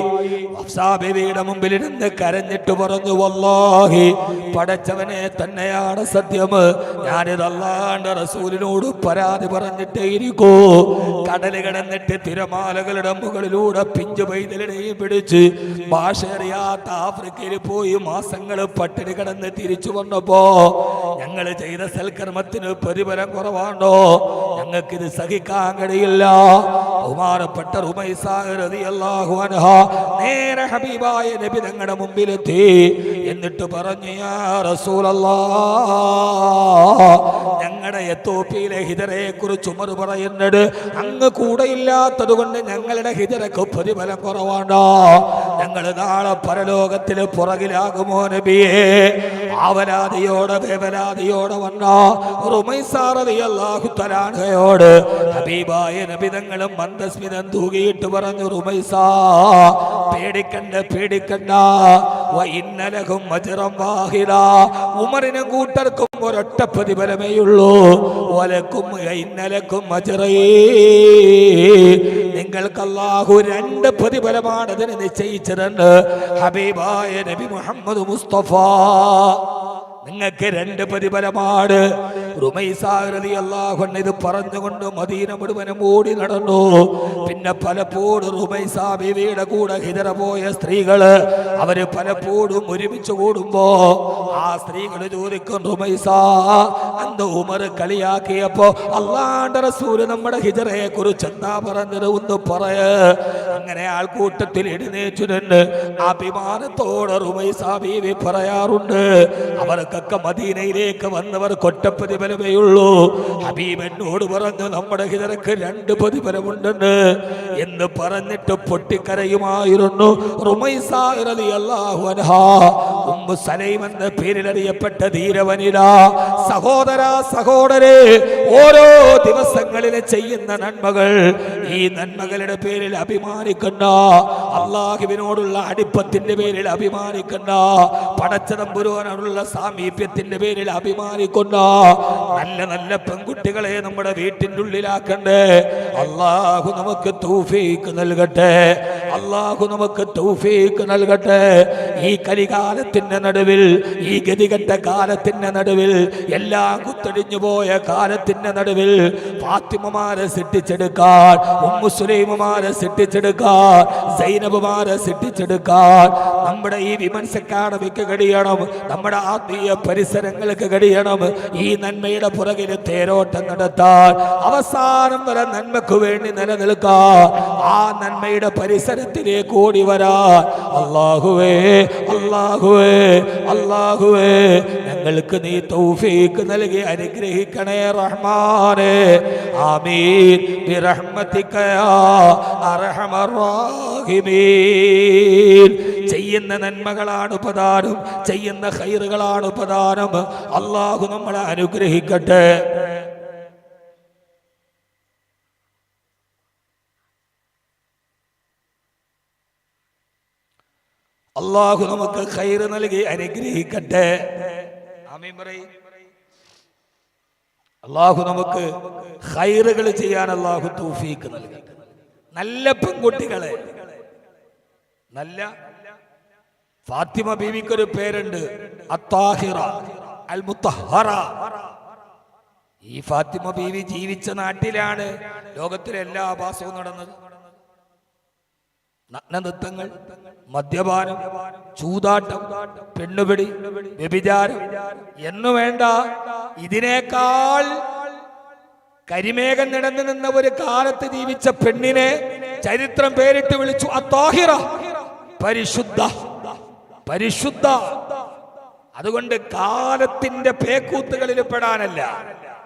ഹഫ്സാ ബീവിയുടെ മുമ്പിൽ ഇരുന്ന് കരഞ്ഞിട്ട് പറഞ്ഞു, വല്ലാഹി പടച്ചവനെ തന്നെയാണ് സത്യം, ഞാനിത് അല്ലാഹുവിന്റെ റസൂലിനോട് പരാതി പറഞ്ഞിട്ടേ ഇരിക്കൂ. കടൽ കിടന്നിട്ട് തിരമാലകളുടെ മുകളിലൂടെ പിഞ്ചു പൈതലിനെയും പിടിച്ച് ഭാഷ അറിയാത്ത ആഫ്രിക്കയിൽ പോയി മാസങ്ങൾ പട്ടിണി കിടന്ന് തിരിച്ചു വന്നപ്പോ ഞങ്ങൾ ചെയ്ത സൽക്കർമ്മത്തിന് പ്രതിഫലം കുറവാണോ? ഞങ്ങൾക്കിത് സഹിക്കാൻ കഴിയില്ല. ബഹുമാനപ്പെട്ട റുമൈസാ റളിയല്ലാഹു അൻഹ നേരെ ഹബീബായ നബി തങ്ങളുടെ മുമ്പിലെത്തി. എന്നിട്ട് പറഞ്ഞു, യാ റസൂലല്ലാഹ്, ഞങ്ങളുടെ എത്തോപ്യയിലെ ഹിജറയെ കുറിച്ച് ഉമർ പറയുന്നത് അങ്ങ് കൂടെയില്ലാത്തത് കൊണ്ട് ഞങ്ങളുടെ ഹിജറക്ക് പ്രതിഫലം കുറവാണോ? ഞങ്ങൾ നാളെ പരലോകത്തിൽ പുറകിലാകുമോ നബിയേ? ആവലാതിയോടെ വേവലാതിയോടെ വന്ന റുമൈസാ റളിയല്ലാഹു തആല അൻഹയോട് ഹബീബായ നബി തങ്ങളും മന്ദസ്മിതം തൂകിയിട്ട് പറഞ്ഞു, റുമൈസാ പേടിക്കണ്ട പേടിക്കണ്ട, വഇന്നലഹും അജ്റൻ വാഹിദ. ഉമറിനും കൂട്ടർക്കും ഒരൊറ്റ പ്രതിഫലമേയുള്ളൂ. വലക്കും ഇന്നലക്കും അജ്റൈ. നിങ്ങൾക്ക് അല്ലാഹു 2 പ്രതിഫലമാണ് അതിന് നിശ്ചയിച്ചതെന്ന് ഹബീബായ നബി മുഹമ്മദ് മുസ്തഫ. നിങ്ങൾക്ക് 2 പ്രതിഫലമാണ്. റുമൈസാ റളിയല്ലാഹു അൻഹ ഇത് പറഞ്ഞുകൊണ്ട് മദീന മുഴുവനും ഓടി നടന്നു. പിന്നെ പലപ്പോഴും റുമൈസാ ബീവിയുടെ കൂടെ ഹിജറ പോയ സ്ത്രീകള് അവര് പലപ്പോഴും ഒരുമിച്ച് കൂടുമ്പോ ആ സ്ത്രീകൾ ചോദിക്കും, റുമൈസാ അന്ന് ഉമർ കളിയാക്കിയപ്പോ അല്ലാഹുവിന്റെ റസൂല് നമ്മുടെ ഹിജറയെ കുറിച്ച് എന്താ പറഞ്ഞത് ഒന്ന് പറയ. അങ്ങനെ ആൾക്കൂട്ടത്തിൽ എഴുന്നേറ്റു നിന്ന് അഭിമാനത്തോടെ റുമൈസാ ബീവി പറയാറുണ്ട്, അവർക്കൊക്കെ മദീനയിലേക്ക് വന്നവർ കൊട്ടപ്രതിഫലം പ്രതിഫലമേയുള്ളൂ. ഹബീബ് എന്നോട് പറഞ്ഞു നമ്മുടെ ഹിജറക്ക് 2 പ്രതിഫലമുണ്ടെന്ന് എന്ന് പറഞ്ഞിട്ട് പൊട്ടിക്കരയുമായിരുന്നു. റുമൈസ റളിയല്ലാഹു അൻഹാ, ഉമ്മു സലൈം എന്ന പേരിൽ അറിയപ്പെട്ട ധീരവനിത. സഹോദരേ, ഓരോ ദിവസങ്ങളിൽ ചെയ്യുന്ന നന്മകൾ, ഈ നന്മകളുടെ പേരിൽ അഭിമാനിക്കുന്ന, അള്ളാഹുവിനോടുള്ള അടുപ്പത്തിന്റെ പേരിൽ അഭിമാനിക്കുന്ന, പടച്ചതമ്പുരാനോടുള്ള സാമീപ്യത്തിന്റെ പേരിൽ അഭിമാനിക്കുന്ന നല്ല നല്ല പെൺകുട്ടികളെ നമ്മുടെ വീട്ടിൻ്റെ ഉള്ളിലാക്കണ്ടേ. അള്ളാഹു നമുക്ക് തൗഫീഖ് നൽകട്ടെ. അള്ളാഹു നമുക്ക് തൗഫീഖ് നൽകട്ടെ. ഈ കലികാലത്തിന്റെ നടുവിൽ, ഈ ഗതികെട്ട കാലത്തിന്റെ നടുവിൽ, എല്ലാം കുത്തടിഞ്ഞു പോയ കാലത്തിന്റെ നടുവിൽ ഫാത്തിമമാരെ സൃഷ്ടിച്ചെടുക്കാൻ, ഉമ്മു സുലൈമമാരെ സൃഷ്ടിച്ചെടുക്കാൻ, സൈനബുമാരെ സൃഷ്ടിച്ചെടുക്കാൻ നമ്മുടെ ഈ വിമൻസ് അക്കാഡമിക്ക് കഴിയണം. നമ്മുടെ ആത്മീയ പരിസരങ്ങൾക്ക് കഴിയണം. ഈ നന്മയുടെ പുറകിൽ തേരോട്ടം നടത്താൻ, അവസാനം വരെ നന്മയ്ക്ക് വേണ്ടി നിലനിൽക്കാൻ, ആ നന്മയുടെ പരിസരത്തിലേക്ക് ഓടി വരാൻ അല്ലാഹുവേ, അല്ലാഹുവേ, അല്ലാഹുവേ ഞങ്ങൾക്ക് നീ തൗഫീഖ് നൽകി അനുഗ്രഹിക്കണേ റഹ്മാനേ. ആമീൻ ബിറഹ്മതിക യാ അർഹമർ റഹീമീൻ. ചെയ്യുന്ന നന്മകളാണ് പ്രധാനം, ചെയ്യുന്ന ഖൈറുകളാണ് പ്രധാനം. അല്ലാഹു നമ്മളെ അനുഗ്രഹിക്കട്ടെ. അല്ലാഹു നമുക്ക് ഖൈർ നൽകി അനുഗ്രഹിക്കട്ടെ. ആമീൻ പറയ്. അല്ലാഹു നമുക്ക് ഖൈറുകൾ ചെയ്യാൻ അല്ലാഹു തൗഫീഖ് നൽകട്ടെ. നല്ല പെൺകുട്ടികളെ, നല്ല ഫാത്തിമ ബീവിക്കൊരു പേരുണ്ട്, അത്താഹിറ അൽ മുത്തഹറ. ഈ ഫാത്തിമ ബീവി ജീവിച്ച നാട്ടിലാണ് ലോകത്തിലെ എല്ലാ ആഭാസവും നടന്നത്. നഗ്നനൃത്തങ്ങൾ, മദ്യപാനം, ചൂതാട്ടം, പെണ്ണുപിടി, വ്യഭിചാരം എന്നു വേണ്ട, ഇതിനേക്കാൾ കരിമേഘം നടന്നു നിന്ന ഒരു കാലത്ത് ജീവിച്ച പെണ്ണിനെ ചരിത്രം പേരിട്ട് വിളിച്ചു അത്താഹിറ, പരിശുദ്ധ, പരിശുദ്ധ. അതുകൊണ്ട് കാലത്തിന്റെ പേക്കൂത്തുകളിൽ പെടാനല്ല,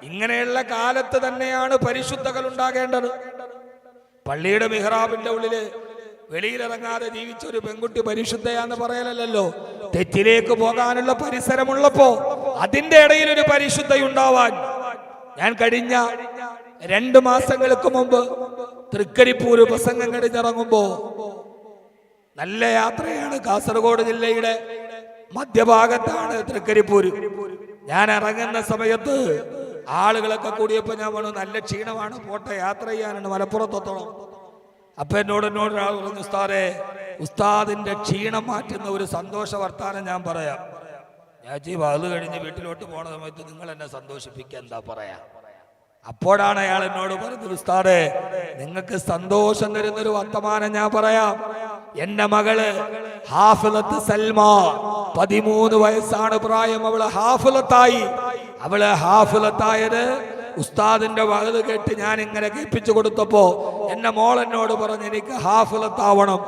ഇങ്ങനെയുള്ള കാലത്ത് തന്നെയാണ് പരിശുദ്ധകൾ ഉണ്ടാകേണ്ടത്. പള്ളിയുടെ മിഹ്റാബിന്റെ ഉള്ളില് വെളിയിലിറങ്ങാതെ ജീവിച്ച ഒരു പെൺകുട്ടി പരിശുദ്ധയാന്ന് പറയലല്ലോ. തെറ്റിലേക്ക് പോകാനുള്ള പരിസരമുള്ളപ്പോ അതിന്റെ ഇടയിൽ ഒരു പരിശുദ്ധയുണ്ടാവാൻ. ഞാൻ കഴിഞ്ഞ 2 മാസങ്ങൾക്ക് മുമ്പ് തൃക്കരിപ്പൂര് പ്രസംഗം കഴിഞ്ഞിറങ്ങുമ്പോ, നല്ല യാത്രയാണ്, കാസർഗോഡ് ജില്ലയുടെ മധ്യഭാഗത്താണ് തൃക്കരിപ്പൂര്. ഞാൻ ഇറങ്ങുന്ന സമയത്ത് ആളുകളൊക്കെ കൂടിയപ്പോ ഞാൻ പറഞ്ഞു നല്ല ക്ഷീണമാണ്, പോട്ടെ, യാത്ര ചെയ്യാനാണ് മലപ്പുറത്തോളം. അപ്പൊ എന്നോട് ഒരാൾ പറഞ്ഞു, ഉസ്താദേ, ഉസ്താദിന്റെ ക്ഷീണം മാറ്റുന്ന ഒരു സന്തോഷ വർത്താനം ഞാൻ പറയാം. ഞാൻ അത് കഴിഞ്ഞ് വീട്ടിലോട്ട് പോണ സമയത്ത് നിങ്ങൾ എന്നെ സന്തോഷിപ്പിക്കാൻ എന്താ പറയാ. അപ്പോഴാണ് അയാൾ എന്നോട് പറഞ്ഞത്, ഉസ്താദേ, നിങ്ങൾക്ക് സന്തോഷം തരുന്നൊരു വർത്തമാനം ഞാൻ പറയാം. എന്റെ മകള് ഹാഫിളത്ത് സൽമ, 13 വയസ്സാണ് പ്രായം. അവള് ഹാഫിളത്തായി. അവള് ഹാഫിളത്തായത് ഉസ്താദിന്റെ വകത് കേട്ട് ഞാൻ ഇങ്ങനെ കേൾപ്പിച്ചു കൊടുത്തപ്പോ എന്റെ മോൾ എന്നോട് പറഞ്ഞു എനിക്ക് ഹാഫിളത്താവണം.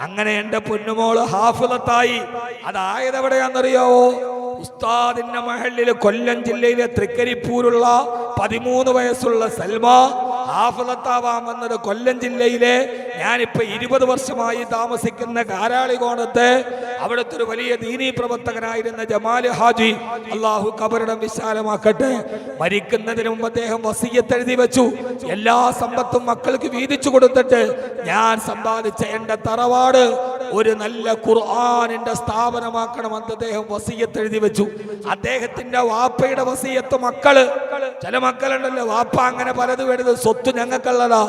അങ്ങനെ എന്റെ പൊന്നുമോള് ഹാഫിളത്തായി. അതായത് എവിടെയാണെന്നറിയാവോ? ഉസ്താദിന്റെ മഹല്ലില് കൊല്ലം ജില്ലയിലെ തൃക്കരിപ്പൂരുള്ള 13 വയസ്സുള്ള സൽമ ഹാഫിളത്താവാൻ വന്നത് കൊല്ലം ജില്ലയിലെ, ഞാനിപ്പോ 20 വർഷമായി താമസിക്കുന്ന കാരാളികോണത്തെ അവിടുത്തെ ഒരു വലിയ ദീനീ പ്രവർത്തകനായിരുന്ന ജമാൽ ഹാജി, അള്ളാഹു ഖബറിടം വിശാലമാക്കട്ടെ. മരിക്കുന്നതിന് മുമ്പ് അദ്ദേഹം വസിയ്യത്ത് എഴുതി വെച്ചു, എല്ലാ സമ്പത്തും മക്കൾക്ക് വീതിച്ചു കൊടുത്തിട്ട് ഞാൻ സമ്പാദിച്ച എന്റെ തറവാട് ഒരു നല്ല ഖുർആനിന്റെ സ്ഥാപനമാക്കണമെന്ന് അദ്ദേഹം വസിയ്യത്ത് എഴുതി വെച്ചു. അദ്ദേഹത്തിന്റെ വാപ്പയുടെ വസിയ്യത്ത് മക്കള്, ചില മക്കളുണ്ടല്ലോ വാപ്പ അങ്ങനെ പലതും എഴുതും, സ്വത്ത് ഞങ്ങൾക്കുള്ളതാ.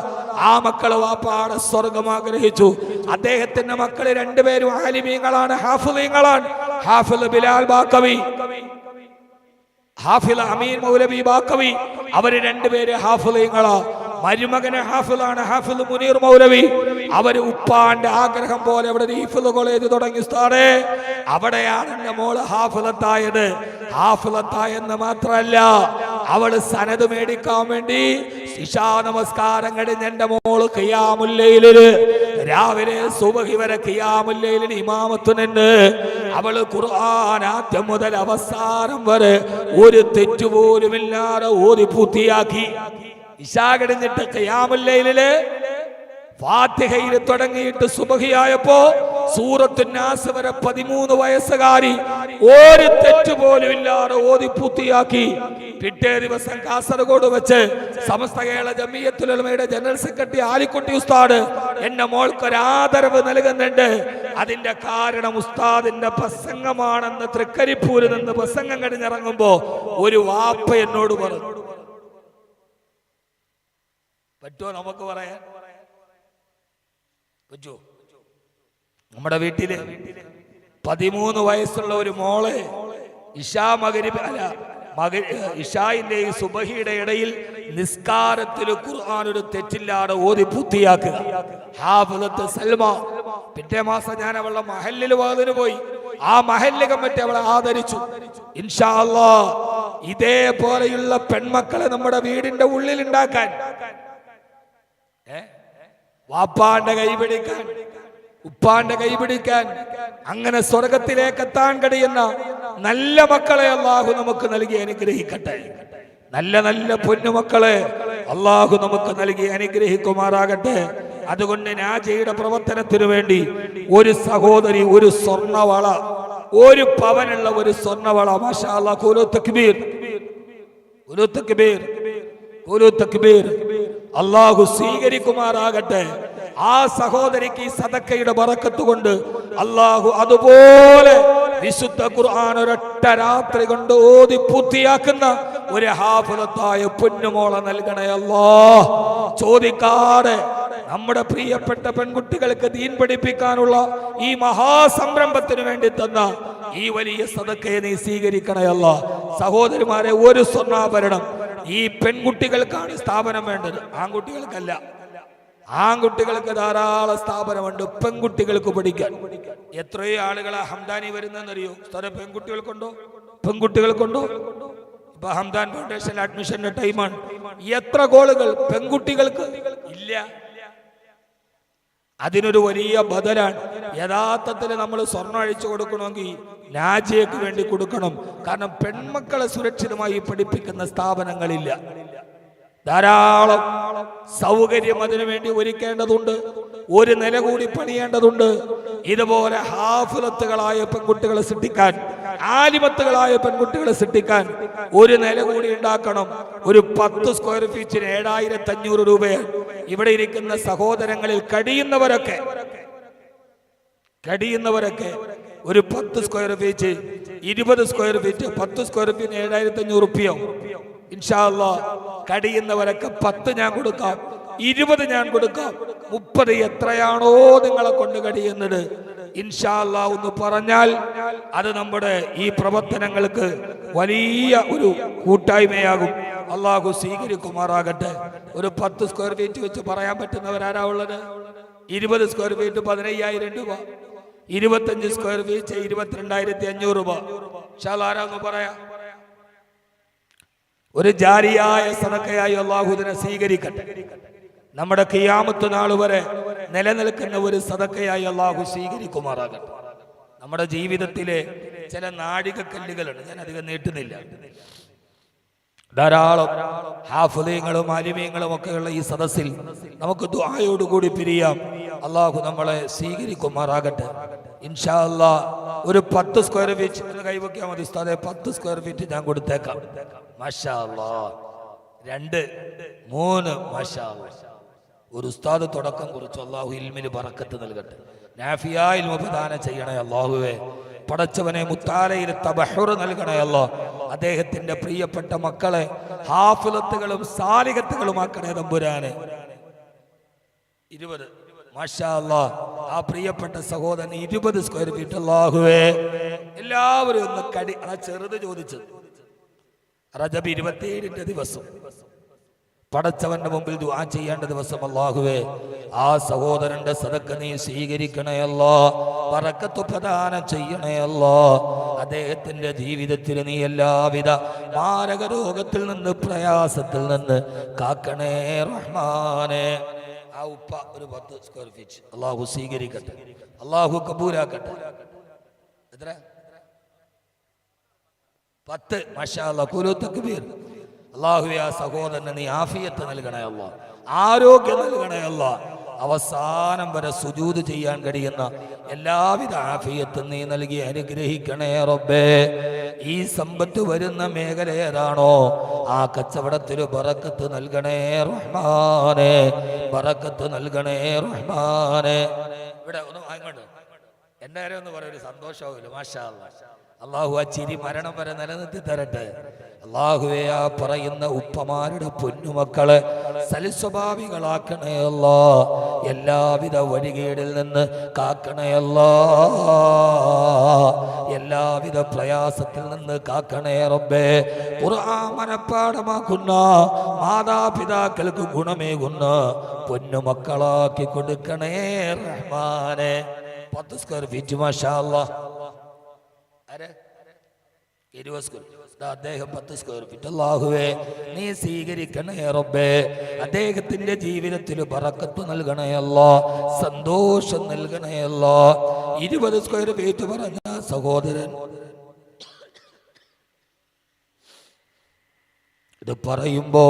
ആ മക്കള് വാപ്പാടെ സ്വർഗം ആഗ്രഹിച്ചു. അദ്ദേഹത്തിന്റെ മക്കള് 2 പേരും ആലിമീങ്ങളാണ്, ഹാഫിളീങ്ങളാണ്. ഹാഫിള് ബിലാൽ ബാക്കവി, ഹാഫിള് അമീൻ മൗലവി ബാക്കവി, അവര് 2 പേര് ഹാഫിളീങ്ങളാ. മരുമകന് ഹാഫിളാണ്, ഹാഫിള് മുനീർ മൗലവി. അവര് ഉപ്പാന്റെ ആഗ്രഹം പോലെ അവിടെ ഹിഫ്ള് കോളേജ് തുടങ്ങി ഉസ്താദേ. അവിടെയാണ് എന്റെ മോള് ഹാഫിളത്തായത്. ഹാഫിളത്തായെന്ന് മാത്രമല്ല, അവള് സനത് മേടിക്കാൻ വേണ്ടി ഇശാ നമസ്കാരം കഴിഞ്ഞ് എന്റെ മോള് ഖിയാമുൽ ലൈലില് രാവിലെ സുബഹി വരെ ഖിയാമുൽ ലൈലിന് ഇമാമത്ത് നിന്ന് അവള് ഖുർആൻ ആദ്യം മുതൽ അവസാനം വരെ ഒരു തെറ്റുപോലുമില്ലാതെ ഓതി പൂർത്തിയാക്കി. ഇശാ കഴിഞ്ഞിട്ട് ഖിയാമുൽ ലൈലില് ഫാത്തിഹയിൽ തുടങ്ങിയിട്ട് സുബ്ഹിയായപ്പോ സൂറത്തുൻ നാസ് വരെ 13 വയസ്സുകാരി ഒരു തെറ്റുപോലും ഇല്ലാതെ ഓതി പൂർത്തിയാക്കി. പിറ്റേ ദിവസം കാസർഗോഡ് വെച്ച് സമസ്ത കേരള ജമിയത്തുൽ ഉലമയുടെ ജനറൽ സെക്രട്ടറി ആലിക്കുട്ടി ഉസ്താദ് എന്റെ മോൾക്കൊരു ആദരവ് നൽകുന്നുണ്ട്. അതിന്റെ കാരണം ഉസ്താദിന്റെ പ്രസംഗമാണെന്ന് തൃക്കരിപ്പൂരിൽ നിന്ന് പ്രസംഗം കഴിഞ്ഞിറങ്ങുമ്പോ ഒരു വാപ്പ എന്നോട് പറഞ്ഞു. പറ്റുമോ നമുക്ക് പറയാൻ? പറ്റുമോ? നമ്മുടെ വീട്ടില് 13 വയസ്സുള്ള ഒരു മോളെ ഇശായിന്റെയും സുബഹിയുടെ ഇടയിൽ നിസ്കാരത്തിൽ ഖുർആൻ ഒരു തെറ്റില്ലാതെ ഓതി പൂർത്തിയാക്കുക. ഹാഫിളത്ത് സൽമ. പിറ്റേ മാസം ഞാൻ അവളുടെ മഹല്ലിൽ വാതിന് പോയി. ആ മഹല്ല് കമ്മിറ്റി അവളെ ആദരിച്ചു. ഇൻഷാ അല്ലാഹ് ഇതേപോലെയുള്ള പെൺമക്കളെ നമ്മുടെ വീടിന്റെ ഉള്ളിൽ ഉണ്ടാക്കാൻ, വാപ്പാന്റെ കൈപിടിക്കാൻ, ഉപ്പാന്റെ കൈപിടിക്കാൻ, അങ്ങനെ സ്വർഗത്തിലേക്ക് എത്താൻ കഴിയുന്ന നല്ല മക്കളെ അള്ളാഹു നമുക്ക് നൽകി അനുഗ്രഹിക്കട്ടെ. നല്ല നല്ല പൊന്നുമക്കളെ അള്ളാഹു നമുക്ക് നൽകി അനുഗ്രഹിക്കുമാറാകട്ടെ. അതുകൊണ്ട് നാജിയുടെ പ്രവർത്തനത്തിനു വേണ്ടി ഒരു സഹോദരി ഒരു സ്വർണവള, 1 പവനുള്ള ഒരു സ്വർണവള, മാഷാ അല്ലാഹ്, ഖുലൂ തക്ബീർ, ഖുലൂ തക്ബീർ, ഖുലൂ തക്ബീർ. അള്ളാഹു സ്വീകരിക്കുമാറാകട്ടെ. ആ സഹോദരിക്ക് ഈ സദക്കയുടെ ബറക്കത്ത് കൊണ്ട് അള്ളാഹു അതുപോലെ വിശുദ്ധ ഖുർആൻ ഒരൊറ്റ രാത്രി കൊണ്ട് ഓതി പൂർത്തിയാക്കുന്ന ഒരു ഹാഫിളത്തായ പൊന്നുമോളെ നൽകണേ അല്ലാഹ്. ചോദിക്കാതെ നമ്മുടെ പ്രിയപ്പെട്ട പെൺകുട്ടികൾക്ക് ദീൻ പഠിപ്പിക്കാനുള്ള ഈ മഹാസംരംഭത്തിന് വേണ്ടി തന്ന ഈ വലിയ സദക്കയെ നീ സ്വീകരിക്കണേ അല്ലാഹ്. സഹോദരിമാരെ, ഒരു സ്വർണ്ണാഭരണം ഈ പെൺകുട്ടികൾക്കാണ് സ്ഥാപനം വേണ്ടത്, ആൺകുട്ടികൾക്കല്ല. ആൺകുട്ടികൾക്ക് ധാരാളം സ്ഥാപനമുണ്ട് പെൺകുട്ടികൾക്ക് പഠിക്കാൻ. എത്രയോ ആളുകളാ ഹംദാനി വരുന്നറിയോ? സ്ഥലം പെൺകുട്ടികൾക്കുണ്ടോ? പെൺകുട്ടികൾക്കുണ്ടോ? ഇപ്പൊ ഹംദാൻ ഫൗണ്ടേഷൻ അഡ്മിഷന്റെ ടൈമാണ്. എത്ര കോളുകൾ പെൺകുട്ടികൾക്ക് ഇല്ല. അതിനൊരു വലിയ ബദലാണ്. യഥാർത്ഥത്തിൽ നമ്മൾ സ്വർണ്ണം അഴിച്ചു കൊടുക്കണമെങ്കിൽ നാജിയക്ക് വേണ്ടി കൊടുക്കണം. കാരണം പെൺമക്കളെ സുരക്ഷിതമായി പഠിപ്പിക്കുന്ന സ്ഥാപനങ്ങളില്ല. ധാരാളം സൗകര്യം അതിനു വേണ്ടി ഒരുക്കേണ്ടതുണ്ട്. ഒരു നില കൂടി പണിയേണ്ടതുണ്ട്. ഇതുപോലെ ഹാഫിളത്തുകളായ പെൺകുട്ടികളെ സൃഷ്ടിക്കാൻ, ആലിമത്തുകളായ പെൺകുട്ടികളെ സൃഷ്ടിക്കാൻ ഒരു നില കൂടി ഉണ്ടാക്കണം. ഒരു 10 സ്ക്വയർ ഫീറ്റിന് 7500 രൂപയാണ്. ഇവിടെ ഇരിക്കുന്ന സഹോദരങ്ങളിൽ കഴിയുന്നവരൊക്കെ ഒരു 10 square feet, 20 square feet, 10 square feet 7500 രൂപയോ. ഇൻഷാ അല്ലാഹ് കഴിയുന്നവരൊക്കെ 10 ഞാൻ കൊടുക്കാം, 20 ഞാൻ കൊടുക്കാം, 30 എത്രയാണോ നിങ്ങളെ കൊണ്ട് കഴിയുന്നത് ഇൻഷാ അല്ലാഹ് ഒന്ന് പറഞ്ഞാൽ അത് നമ്മുടെ ഈ പ്രവർത്തനങ്ങൾക്ക് വലിയ ഒരു കൂട്ടായ്മയാകും. അള്ളാഹു സ്വീകരിക്കുമാറാകട്ടെ. ഒരു 10 സ്ക്വയർ ഫീറ്റ് വെച്ച് പറയാൻ പറ്റുന്നവരാരാ ഉള്ളത്? 20 സ്ക്വയർ ഫീറ്റ് 15000 രൂപ, 25 സ്ക്വയർ ഫീറ്റ് 22,500 രൂപ. ഇൻഷാ അല്ലാഹ് ആരാന്ന് പറയാ? ഒരു ജാരിയായ സദഖയായി അല്ലാഹു ഇതിനെ സ്വീകരിക്കട്ടെ. നമ്മുടെ ഖിയാമത്ത് നാൾ വരെ നിലനിൽക്കുന്ന ഒരു സദഖയായി അല്ലാഹു സ്വീകരിക്കുമാറാകട്ടെ. നമ്മുടെ ജീവിതത്തിലെ ചില നാഴികക്കല്ലുകളുണ്ട്, ഞാൻ അധികം നീട്ടുന്നില്ല. ധാരാളം ഹാഫിളീങ്ങളും ആലിമീങ്ങളും ഒക്കെയുള്ള ഈ സദസ്സിൽ നമുക്ക് ദുആയോടുകൂടി പിരിയാം. അല്ലാഹു നമ്മളെ സ്വീകരിക്കുമാറാകട്ടെ. ഇൻഷാ അല്ലാഹ് ഒരു 10 സ്ക്വയർ ഫീറ്റ് കൈവയ്ക്കാൻ മതി ഉസ്താദെ. 10 സ്ക്വയർ ഫീറ്റ് ഞാൻ കൊടുത്തേക്കാം. മാഷാ അല്ലാഹ്. 2, 3 മാഷാ അല്ലാഹ്. ഒരു ഉസ്താദ് തുടക്കം കുറിച്ചു. അല്ലാഹു ഇൽമിന് ബറക്കത്ത് നൽകട്ടെ. നാഫിയാ ഇൽമു പ്രദാനം ചെയ്യണേ അല്ലാഹുവേ. പടച്ചവനെ മുത്താലയിൽ തബഹുർ നൽകണേ അല്ലാഹ്. അദ്ദേഹത്തിന്റെ പ്രിയപ്പെട്ട മക്കളെ ഹാഫിളത്തുകളും സാലിഹത്തുകളുമാക്കണേ തമ്പുരാനെ. 20 മാഷാ അല്ലാഹ്. ആ പ്രിയപ്പെട്ട സഹോദരൻ 20 സ്ക്വയർ ഫീറ്റ് അല്ലാഹുവേ. എല്ലാവരും ഒന്ന് ചെറുത് ചോദിച്ചത് റജബ് 27 ദിവസം പടച്ചവന്റെ മുമ്പിൽ ദുആ ചെയ്യേണ്ട ദിവസം അല്ലാഹുവേ, ആ സഹോദരന്റെ സദഖ നീ സ്വീകരിക്കണേ അല്ലാഹ്. ബറക്കത്ത് പ്രദാനം ചെയ്യണേ അല്ലാഹ്. അദ്ദേഹത്തിന്റെ ജീവിതത്തിൽ നീ എല്ലാവിധ മാരക രോഗത്തിൽ നിന്ന്, പ്രയാസത്തിൽ നിന്ന് കാക്കണേ റഹ്മാനെ. ആ ഉപ്പ ഒരു 10 സ്ക്വയർ ഫീറ്റ് അല്ലാഹു സ്വീകരിക്കട്ടെ, അല്ലാഹു കബൂലാക്കട്ടെ. എത്ര? 10 മാഷാ അല്ലാഹ് ഖുലൂ തക്ബീർ. അല്ലാഹുവേ ആ സഹോദരന് നീ ആഫിയത്ത് നൽകണേ അല്ലാഹ്, ആരോഗ്യം നൽകണേ അല്ലാഹ്, അവസാനം വരെ സുജൂദ് ചെയ്യാൻ കഴിയുന്ന എല്ലാവിധ ആഫിയത്തും നീ നൽകി അനുഗ്രഹിക്കണേ റബ്ബേ. ഈ സമ്പത്ത് വരുന്ന മേഖല ഏതാണോ ആ കച്ചവടത്തിൽ ബറക്കത്ത് നൽകണേ റഹ്മാനെ, ബറക്കത്ത് നൽകണേ റഹ്മാനെ. ഇവിടെ ഒന്ന് വാങ്ങോട്ട് എന്റെ കാര്യം ഒന്ന് പറയൊരു സന്തോഷമാവില്ല. മാഷാ അല്ലാഹ്. അള്ളാഹു ആ ചിരി മരണം വരെ നിലനിർത്തി തരട്ടെ. അള്ളാഹുവേ ആ പറയുന്ന ഉപ്പമാരുടെ പൊന്നുമക്കളെ സൽസ്വഭാവികളാക്കണേ അല്ലാ, എല്ലാവിധ വഴികേടിൽ നിന്ന് കാക്കണേ അല്ലാ, എല്ലാവിധ പ്രയാസത്തിൽ നിന്ന് കാക്കണേ റബ്ബേ. ഖുർആൻ മനപ്പാഠമാക്കുന്ന മാതാപിതാക്കൾക്ക് ഗുണമേകുന്ന പൊന്നുമക്കളാക്കി കൊടുക്കണേ റഹ്മാനെ. 10 സ്ക്വയർ ഫീറ്റ് മാഷാ അല്ലാഹ്. 20 സ്ക്വയർ അദ്ദേഹം 10 സ്ക്വയർ ഫീറ്റ്. അല്ലാഹുവേ നീ സ്വീകരിക്കണേ റബ്ബേ. അദ്ദേഹത്തിന്റെ ജീവിതത്തിൽ ബറക്കത്ത് നൽകണേ അല്ലാ, സന്തോഷം നൽകണേ അല്ലാ. 20 സ്ക്വയർ ഫീറ്റ് പറഞ്ഞ സഹോദരൻ ഇത് പറയുമ്പോ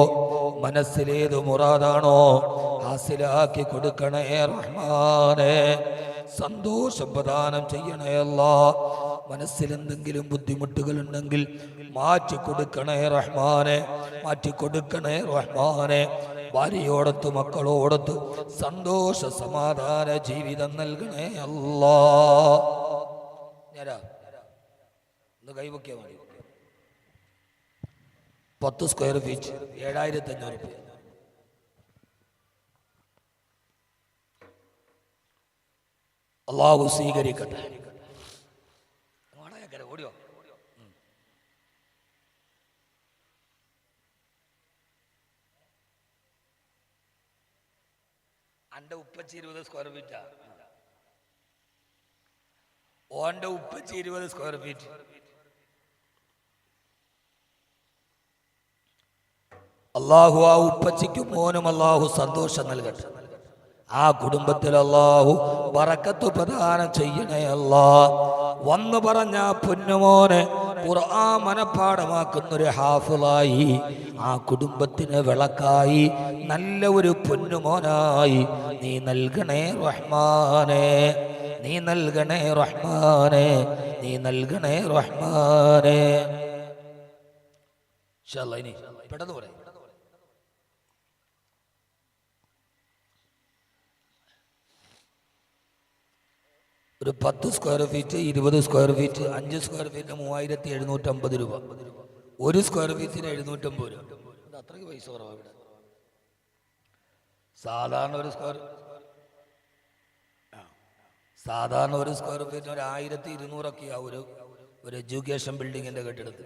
മനസ്സിലേത് മുറാദാണോ ഹാസിലാക്കി കൊടുക്കണേ റഹ്മാനെ. സന്തോഷം പ്രദാനം ചെയ്യണേ അല്ലാ. മനസ്സിലെന്തെങ്കിലും ബുദ്ധിമുട്ടുകൾ ഉണ്ടെങ്കിൽ മാറ്റിക്കൊടുക്കണേ റഹ്മാനെ, മാറ്റിക്കൊടുക്കണേ റഹ്മാനെ. ഭാര്യയോടത്ത് മക്കളോടത്ത് സന്തോഷ സമാധാന ജീവിതം നൽകണേ അല്ലാ. ഒന്ന് കൈവയ്ക്കാൻ മതി. 10 സ്ക്വയർ ഫീറ്റ് 7500 രൂപ. അള്ളാഹു സ്വീകരിക്കട്ടെ. ഓടിയോ അന്റെ ഉപ്പച്ചി 20 സ്ക്വയർ ഫീറ്റാ, ഓന്റെ ഉപ്പച്ചി 20 സ്ക്വയർ ഫീറ്റ്. അള്ളാഹു ആ ഉപ്പച്ചിക്കും മോനും അള്ളാഹു സന്തോഷം നൽകട്ടെ. ആ കുടുംബത്തിൽ അള്ളാഹു ബറക്കത്ത് പ്രദാനം ചെയ്യണേ അല്ലാ. വന്നു പറഞ്ഞ പൊന്നുമോനെ ഖുർആൻ മനപ്പാഠമാക്കുന്നൊരു ഹാഫിളായി, ആ കുടുംബത്തിന് വിളക്കായി, നല്ല ഒരു പൊന്നുമോനായി നീ നൽകണേ റഹ്മാനെ, നീ നൽകണേ റഹ്മാനെ, നീ നൽകണേ റഹ്മാനെ. ഇൻഷാ അല്ലാഹ് ഇനി പെട്ടെന്ന് പറയാം. ഒരു 10 square feet 20 square feet 5 square feet 3750 രൂപ. 1 സ്ക്വയർ ഫീറ്റിന് 750 രൂപ. അത്രയ്ക്ക് പൈസ കുറവാണ് ഇവിടെ. സാധാരണ ഒരു സ്ക്വയർ ഫീറ്റ് ഒരു 1200 ഒരു എഡ്യൂക്കേഷൻ ബിൽഡിങ്ങിന്റെ കെട്ടിടത്തിൽ.